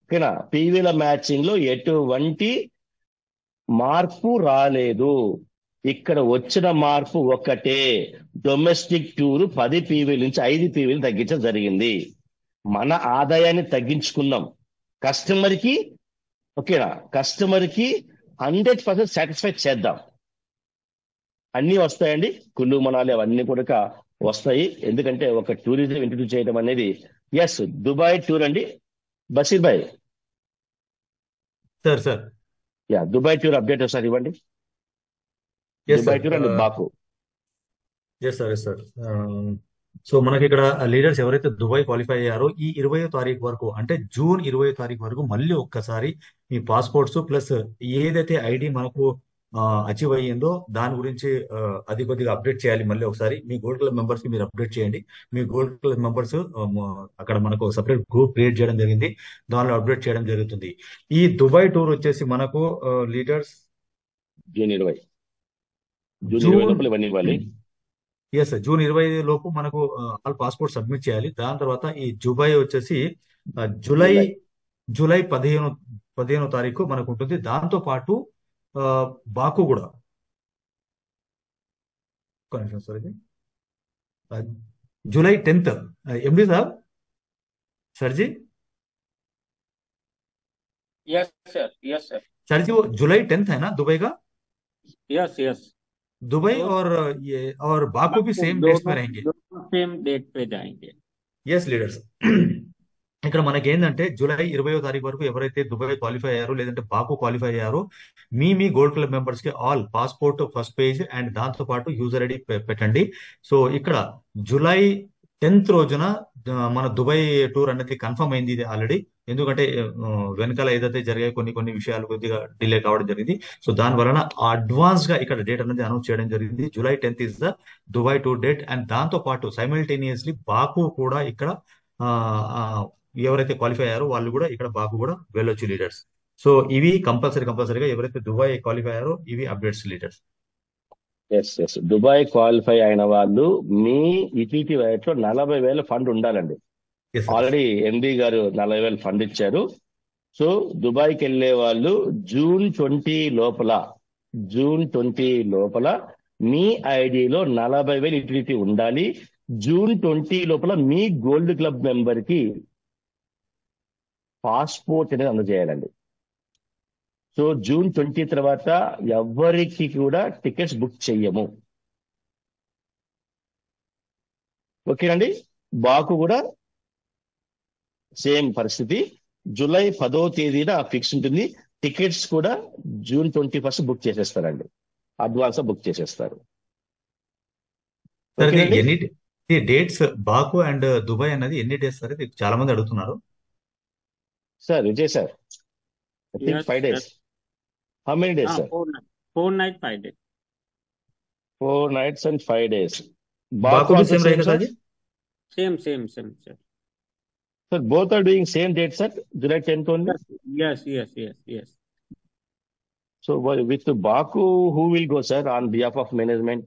ఓకేనా? పీవీల మ్యాచింగ్ లో ఎటువంటి మార్పు రాలేదు. ఇక్కడ వచ్చిన మార్పు ఒక్కటే, డొమెస్టిక్ టూర్ 10 పీవీల నుంచి 5 పీవీలు తగ్గించడం జరిగింది. మన ఆదాయాన్ని తగ్గించుకున్నాం. కస్టమర్ కి ఓకేనా, కస్టమర్ కి 100% సాటిస్ఫై చేద్దాం. అన్నీ వస్తాయండి, కుళ్ళు మనాలి అవన్నీ కూడా వస్తాయి. ఎందుకంటే ఒక టూరిజం ఇంట్రడ్యూస్ చేయడం అనేది, ఎస్ దుబాయ్ టూర్ అండి, Basheer bhai, sir yeah, Dubai tour update ఒకసారి ఇవ్వండి. Yes Dubai sir tour and Baku. Yes sir. So మనకి ఇక్కడ లీడర్స్ ఎవరైతే దుబాయ్ క్వాలిఫై అయ్యారో ఈ 20వ తారీఖు వరకు, అంటే జూన్ 20వ తారీఖు వరకు మళ్ళీ ఒక్కసారి మీ పాస్పోర్ట్స్ ప్లస్ ఏదైతే ఐడి మనకు అచీవ్ అయ్యిందో దాని గురించి అది కొద్దిగా అప్డేట్ చేయాలి. మళ్ళీ ఒకసారి మీ గోల్డ్ క్లబ్ మెంబర్స్ కి మీరు అప్డేట్ చేయండి. మీ గోల్డ్ క్లబ్ మెంబర్స్ అక్కడ మనకు సపరేట్ గ్రూప్ క్రియేట్ చేయడం జరిగింది, దానిలో అప్డేట్ చేయడం జరుగుతుంది. ఈ దుబాయ్ టూర్ వచ్చేసి మనకు లీడర్స్ జూన్ 20 జూన్ 20 జూన్ లోపల ఇవన్నీ ఇవ్వాలి. జూన్ 20 లోపు మనకు ఆల్ పాస్పోర్ట్ సబ్మిట్ చేయాలి. దాని తర్వాత ఈ దుబాయ్ వచ్చేసి జూలై జూలై జూలై 15వ తారీఖు మనకు ఉంటుంది. దాంతో పాటు బాకు కూడా ఒక్క నిమిషం సార్, ఇది July 10th MD sir sir ji yes sir, yes sir, sir ji वो जुलाई 10th है ना दुबई का? Yes yes. दुबई तो और बाकू भी सेम डेट्स में दोनों रहेंगे. दोनों सेम डेट पे जाएंगे। ఎస్ లీడర్స్, ఇక్కడ మనకి ఏంటంటే జూలై 20వ తారీఖు వరకు ఎవరైతే దుబాయ్ క్వాలిఫై అయ్యారో లేదంటే బాకు క్వాలిఫై అయ్యారో మీ గోల్డ్ క్లబ్ మెంబర్స్ కి all passport first page and దాంతో పాటు యూజర్ ఐడి పెట్టండి. సో ఇక్కడ జూలై 10th రోజున మన దుబాయ్ టూర్ అనేది కన్ఫర్మ్ అయింది ఇది ఆల్రెడీ. ఎందుకంటే వెనకాల ఏదైతే జరిగాయి కొన్ని విషయాలు కొద్దిగా డిలే కావడం జరిగింది. సో దాని వలన అడ్వాన్స్ గా ఇక్కడ డేట్ అనేది అనౌన్స్ చేయడం జరిగింది. July 10th is the Dubai tour date. And దాంతో పాటు సైమల్టేనియస్లీ బాకు కూడా ఇక్కడ ఎవరైతే క్వాలిఫై అయ్యారో వాళ్ళు కూడా ఇక్కడ బాకు కూడా వెళ్ళొచ్చు లీడర్స్. సో ఇవి కంపల్సరీగా ఎవరైతే దుబాయ్ క్వాలిఫై అయ్యారో ఇవి updates leaders. Yes Dubai qualify అయిన వాళ్ళు మీ ఈటీటీ వైట్ లో 40,000 ఫండ్ ఉండాలండి. ఆల్రెడీ ఎండి గారు 40,000 ఫండ్ ఇచ్చారు. సో దుబాయ్కి వెళ్ళే వాళ్ళు జూన్ 20 లోపల మీ ఐడిలో 40,000 ఈటీటీ ఉండాలి. జూన్ 20 లోపల మీ గోల్డ్ క్లబ్ మెంబర్ కి పాస్పోర్ట్ అనేది అందజేయాలండి. సో జూన్ 20 తర్వాత ఎవరికి కూడా టికెట్స్ బుక్ చెయ్యము. ఓకేనండి. బాకు కూడా సేమ్ పరిస్థితి. జూలై 10వ తేదీన ఫిక్స్ ఉంటుంది. టికెట్స్ కూడా జూన్ 21 బుక్ చేసేస్తారండి. అడ్వాన్స్ బుక్ చేసేస్తారు. సార్ ఓకేనండి. ఎన్ని డేట్స్ బాకు అండ్ దుబాయ్ అన్నది ఎన్ని డేస్ సార్? ఇది చాలా మంది అడుగుతున్నారు. Sir Vijay sir, I think yes 5 sir. days. How many days, हाँ, sir? 4 night 5 day। 4 nights and 5 days. Baku Baku भी also सेम same, रहेगा sir? Sir ji? Same sir. Sir, both are doing same date, sir. July 10th only. Yes. So with Baku, who will go, sir, on behalf of management?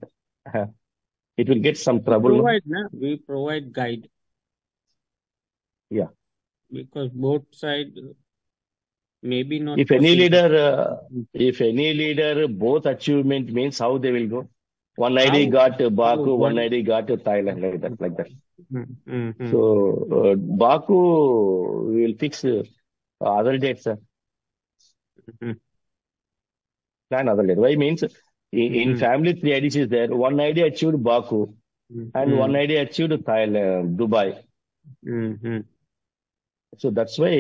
It will get some trouble. No? We provide guide Yeah. because both side maybe not If any possible. leader, both achievement means how they will go. One ID How? got Baku, How? one ID got Thailand, like that. Mm. So Baku will fix other dates, sir. Mhm. Plan other date. Why means in family 3 IDs is there. One ID achieved Baku and one ID achieved Thailand, Dubai. Mhm. So that's why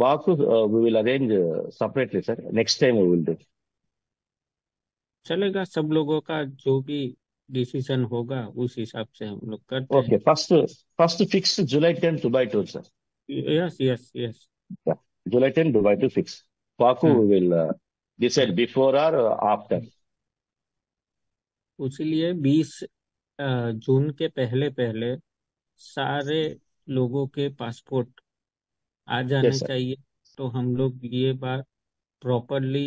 Baku we will arrange separately, sir. Next time we will do. चलेगा, सब लोगों का जो भी decision होगा उस हिसाब से हम लोग करते Okay, first fix July 10th Dubai tour, sir. हैं। Yes. Yeah. July 10th Dubai to fix. Baku we will decide before or after. इसीलिए 20 जून के पहले सारे लोगों के पासपोर्ट आ जाने Yes, sir. चाहिए। तो हम लोग ये बात प्रॉपरली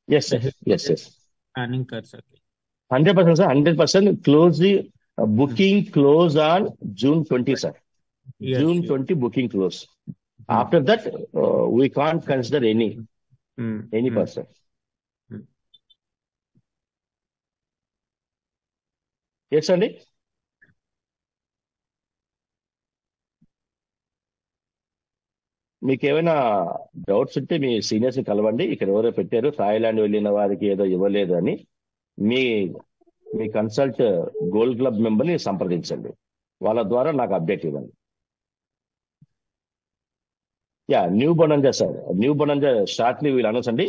Yes, sir. पहले Yes. प्लानिंग कर सके। 100%, sir. 100% close the booking close on June 20, sir. Yes, June yes. 20 booking close. After that, we can't consider any person. Yes, Andy? మీకు ఏమైనా డౌట్స్ ఉంటే మీ సీనియర్స్ ని కలవండి. ఇక్కడ ఎవరో పెట్టారు థాయిలాండ్ వెళ్ళిన వారికి ఏదో ఇవ్వలేదు అని. మీ మీ కన్సల్ట్ గోల్డ్ క్లబ్ మెంబర్ ని సంప్రదించండి. వాళ్ళ ద్వారా నాకు అప్డేట్ ఇవ్వండి. Yeah, New Bonanza, sir. New Bonanza shortly will announce అండి.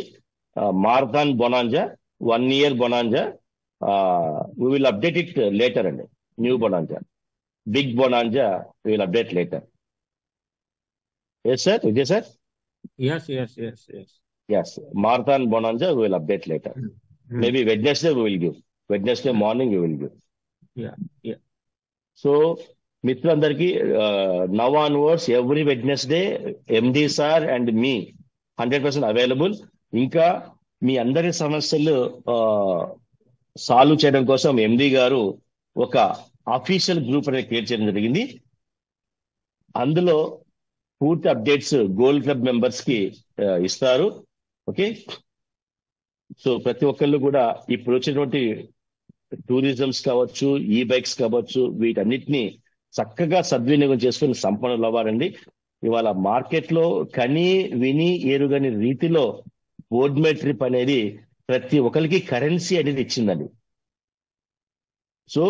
Marathon Bonanza, 1 year Bonanza. We will update it later అండి. New Bonanza. Big Bonanza, we will update later. Yes, sir. Vijay, sir? Yes. Yes. Marathon Bonanza, we will update later. Maybe Wednesday we will give. Wednesday morning we will give. Yeah. So మిత్రులందరికీ now onwards every Wednesday MD sir and మీ 100% available. ఇంకా మీ అందరి సమస్యలు solve చేయడం కోసం ఎండి గారు ఒక అఫీషియల్ గ్రూప్ అనేది క్రియేట్ చేయడం జరిగింది. అందులో పూర్తి అప్డేట్స్ గోల్డ్ క్లబ్ మెంబర్స్ కి ఇస్తారు. ఓకే, సో ప్రతి ఒక్కళ్ళు కూడా ఇప్పుడు వచ్చినటువంటి టూరిజమ్స్ కావచ్చు, ఈ బైక్స్ కావచ్చు, వీటన్నిటిని చక్కగా సద్వినియోగం చేసుకుని సంపన్నులు అవ్వాలండి. ఇవాళ మార్కెట్ లో కని విని ఎరుగని రీతిలో బోర్డ్మే ట్రిప్ అనేది ప్రతి ఒక్కరికి కరెన్సీ అనేది ఇచ్చిందండి. సో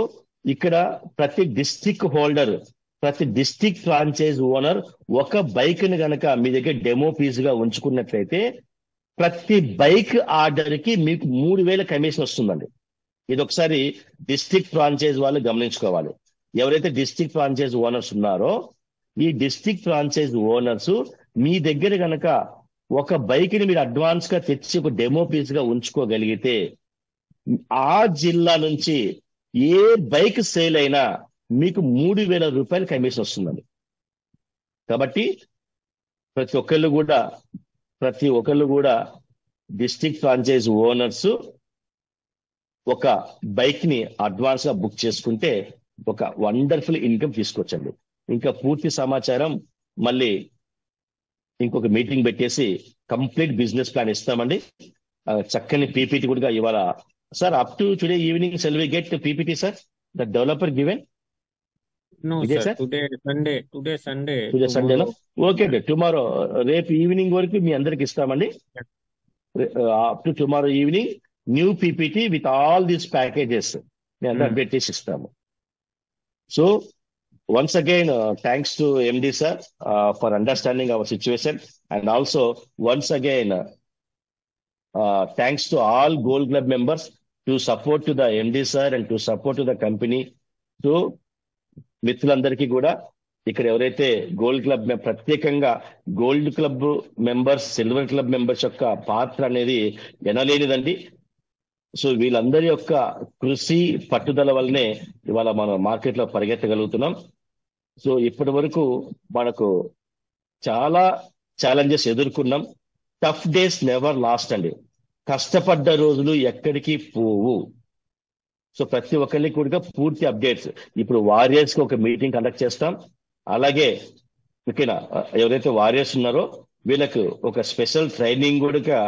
ఇక్కడ ప్రతి డిస్ట్రిక్ట్ హోల్డర్, ప్రతి డిస్ట్రిక్ట్ ఫ్రాంచైజ్ ఓనర్ ఒక బైక్ ని గనక మీ దగ్గర డెమో పీస్ గా ఉంచుకున్నట్లయితే ప్రతి బైక్ ఆర్డర్ కి మీకు 3,000 కమిషన్ వస్తుందండి. ఇది ఒకసారి డిస్ట్రిక్ట్ ఫ్రాంచైజ్ వాళ్ళు గమనించుకోవాలి. ఎవరైతే డిస్ట్రిక్ట్ ఫ్రాంచైజ్ ఓనర్స్ ఉన్నారో ఈ డిస్ట్రిక్ట్ ఫ్రాంచైజ్ ఓనర్స్ మీ దగ్గర గనక ఒక బైక్ ని మీరు అడ్వాన్స్ గా తెచ్చి ఒక డెమో పీస్ గా ఉంచుకోగలిగితే ఆ జిల్లా నుంచి ఏ బైక్ సేల్ అయినా మీకు 3,000 రూపాయలు కమిషన్ వస్తుందండి. కాబట్టి ప్రతి ఒక్కళ్ళు కూడా డిస్ట్రిక్ట్ ఫ్రాంచైజ్ ఓనర్స్ ఒక బైక్ ని అడ్వాన్స్ గా బుక్ చేసుకుంటే ఒక వండర్ఫుల్ ఇన్కమ్ తీసుకోవచ్చండి. ఇంకా పూర్తి సమాచారం మళ్ళీ ఇంకొక మీటింగ్ పెట్టేసి కంప్లీట్ బిజినెస్ ప్లాన్ ఇస్తామండి. చక్కని పీపీటీ కూడా ఇవాళ sir up to today evening shall we get PPT sir the developer given? No, ఇదే sir. Sir Today Sunday. Today సండేలో Tomorrow. ఓకే అండి. టుమారో రేపు ఈవినింగ్ వరకు మీ అందరికి ఇస్తామండి. Up to tomorrow evening new PPT with all these packages మీ అందరూ అప్డేట్ చేసి ఇస్తాము. So once again, thanks to MD sir for understanding our situation, and also once again thanks to all Gold Club members to support to the MD sir and to support to the company. So మిత్రులందరికీ కూడా ఇక్కడ ఎవరైతే gold club ప్రత్యేకంగా gold club members, silver club members యొక్క పాత్ర అనేది ఎనలేనిదండి. So వీళ్ళందరి యొక్క కృషి పట్టుదల వల్లనే ఇవాళ మనం మార్కెట్ లో పరిగెత్తగలుగుతున్నాం. సో ఇప్పటి వరకు మనకు చాలా ఛాలెంజెస్ ఎదుర్కొన్నాం. టఫ్ డేస్ నెవర్ లాస్ట్ అండి. కష్టపడ్డ రోజులు ఎక్కడికి పోవు. సో ప్రతి ఒక్కరికి కూడా పూర్తి అప్డేట్స్ ఇప్పుడు వారియర్స్ కి ఒక మీటింగ్ కండక్ట్ చేస్తాం. అలాగే ఓకేనా, ఎవరైతే వారియర్స్ ఉన్నారో వీళ్ళకు ఒక స్పెషల్ ట్రైనింగ్ కూడా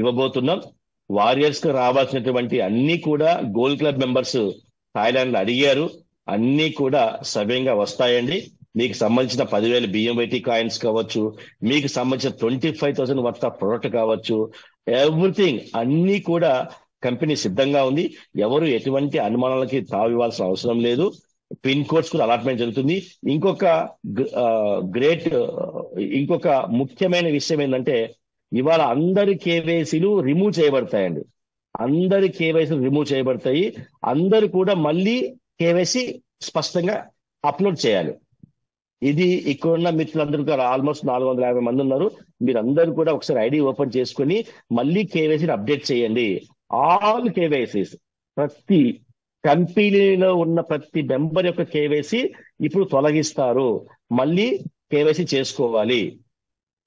ఇవ్వబోతున్నాం. వారియర్స్ కి రావాల్సినటువంటి అన్ని కూడా గోల్డ్ క్లబ్ మెంబర్స్ థాయిలాండ్ లో అడిగారు, అన్ని కూడా సవ్యంగా వస్తాయండి. మీకు సంబంధించిన 10,000 BMYT కాయిన్స్ కావచ్చు, మీకు సంబంధించిన 25,000 వర్త్ ఆఫ్ ప్రొడక్ట్ కావచ్చు, ఎవ్రీథింగ్ అన్ని కూడా కంపెనీ సిద్ధంగా ఉంది. ఎవరు ఎటువంటి అనుమానాలకి తావివ్వాల్సిన అవసరం లేదు. పిన్ కోడ్స్ కూడా అలాట్మెంట్ జరుగుతుంది. ఇంకొక ముఖ్యమైన విషయం ఏంటంటే ఇవాళ అందరి కేవైసీలు రిమూవ్ చేయబడతాయండి. అందరి కేవైసీలు రిమూవ్ చేయబడతాయి. అందరూ కూడా మళ్ళీ కేవైసీ స్పష్టంగా అప్లోడ్ చేయాలి. ఇది ఇక్కడున్న మిత్రులందరూ కూడా ఆల్మోస్ట్ 450 మంది ఉన్నారు. మీరందరూ కూడా ఒకసారి ఐడి ఓపెన్ చేసుకుని మళ్ళీ కేవైసీని అప్డేట్ చేయండి. ఆల్ కేవైసీస్, ప్రతి కంపెనీలో ఉన్న ప్రతి మెంబర్ యొక్క కేవైసీ ఇప్పుడు తొలగిస్తారు. మళ్ళీ కేవైసీ చేసుకోవాలి.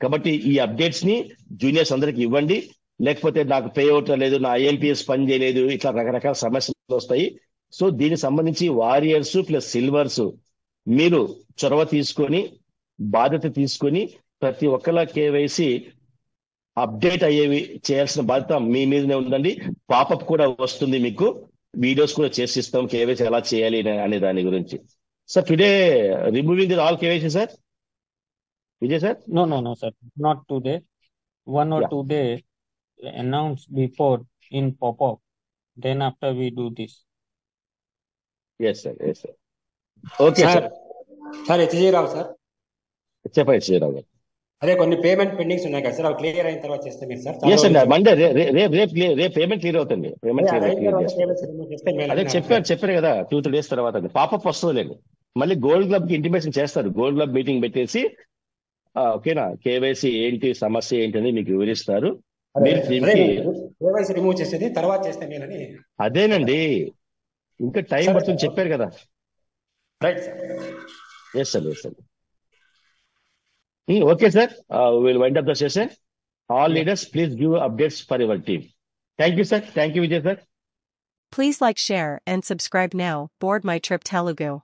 కాబట్టి ఈ అప్డేట్స్ ని జూనియర్స్ అందరికి ఇవ్వండి. లేకపోతే నాకు పే అవుట్ లేదు, నా IMPS పని చేయలేదు, ఇట్లా రకరకాల సమస్యలు వస్తాయి. సో దీనికి సంబంధించి వారియర్స్ ప్లస్ సిల్వర్స్ మీరు చొరవ తీసుకొని బాధ్యత తీసుకొని ప్రతి ఒక్కళ్ళ కేవైసీ అప్డేట్ అయ్యేవి చేయాల్సిన బాధ్యత మీ మీదనే ఉందండి. పాపప్ కూడా వస్తుంది, మీకు వీడియోస్ కూడా చేసిస్తాం కేవైసీ ఎలా చేయాలి అనే దాని గురించి. Sir today removing the all KYC sir. Vijay sir? No, sir. Not today. 1 or 2 day announced before in pop-up. Then after we do this. Yes sir, yes sir. Okay sir. Sir హెచ్జీరావు sir. చెప్పండి శ్రీరావు గారు. అదే కొన్ని payment pendings ఉన్నాయి కదా sir, అవి clear అయిన తర్వాత చేస్తే మీరు సార్. ఎస్ అండి, మండే రేపు పేమెంట్ క్లియర్ అవుతుంది. పేమెంట్ అదే క్లియర్ అయిన తర్వాత చేస్తాం. పేమెంట్స్ రిమూవ్ చేస్తే మేలు అదే అని నా అభిప్రాయం. చెప్పారు కదా, 2-3 days తర్వాత అండి పాపప్ వస్తుందిలేండి. మళ్ళీ గోల్డ్ క్లబ్ కి ఇంటిమేషన్ చేస్తారు. గోల్డ్ క్లబ్ మీటింగ్ పెట్టేసి ఓకేనా, కేవైసీ ఏంటి, సమస్య ఏంటి అని మీకు వివరిస్తారు. అదే మీరు అదే దీనికి కేవైసీ రిమూవ్ చేసేది తర్వాత చేస్తే మేలని. అదేనండి, ఇంకా టైం సరే పడుతుంది సార్, చెప్పారు కదా. Right sir. Yes sir. Okay sir, will wind up the session. All leaders, please give updates for your team. Thank you, sir. Thank you, Vijay, sir. Please like, share, and subscribe now. Board My Trip Telugu.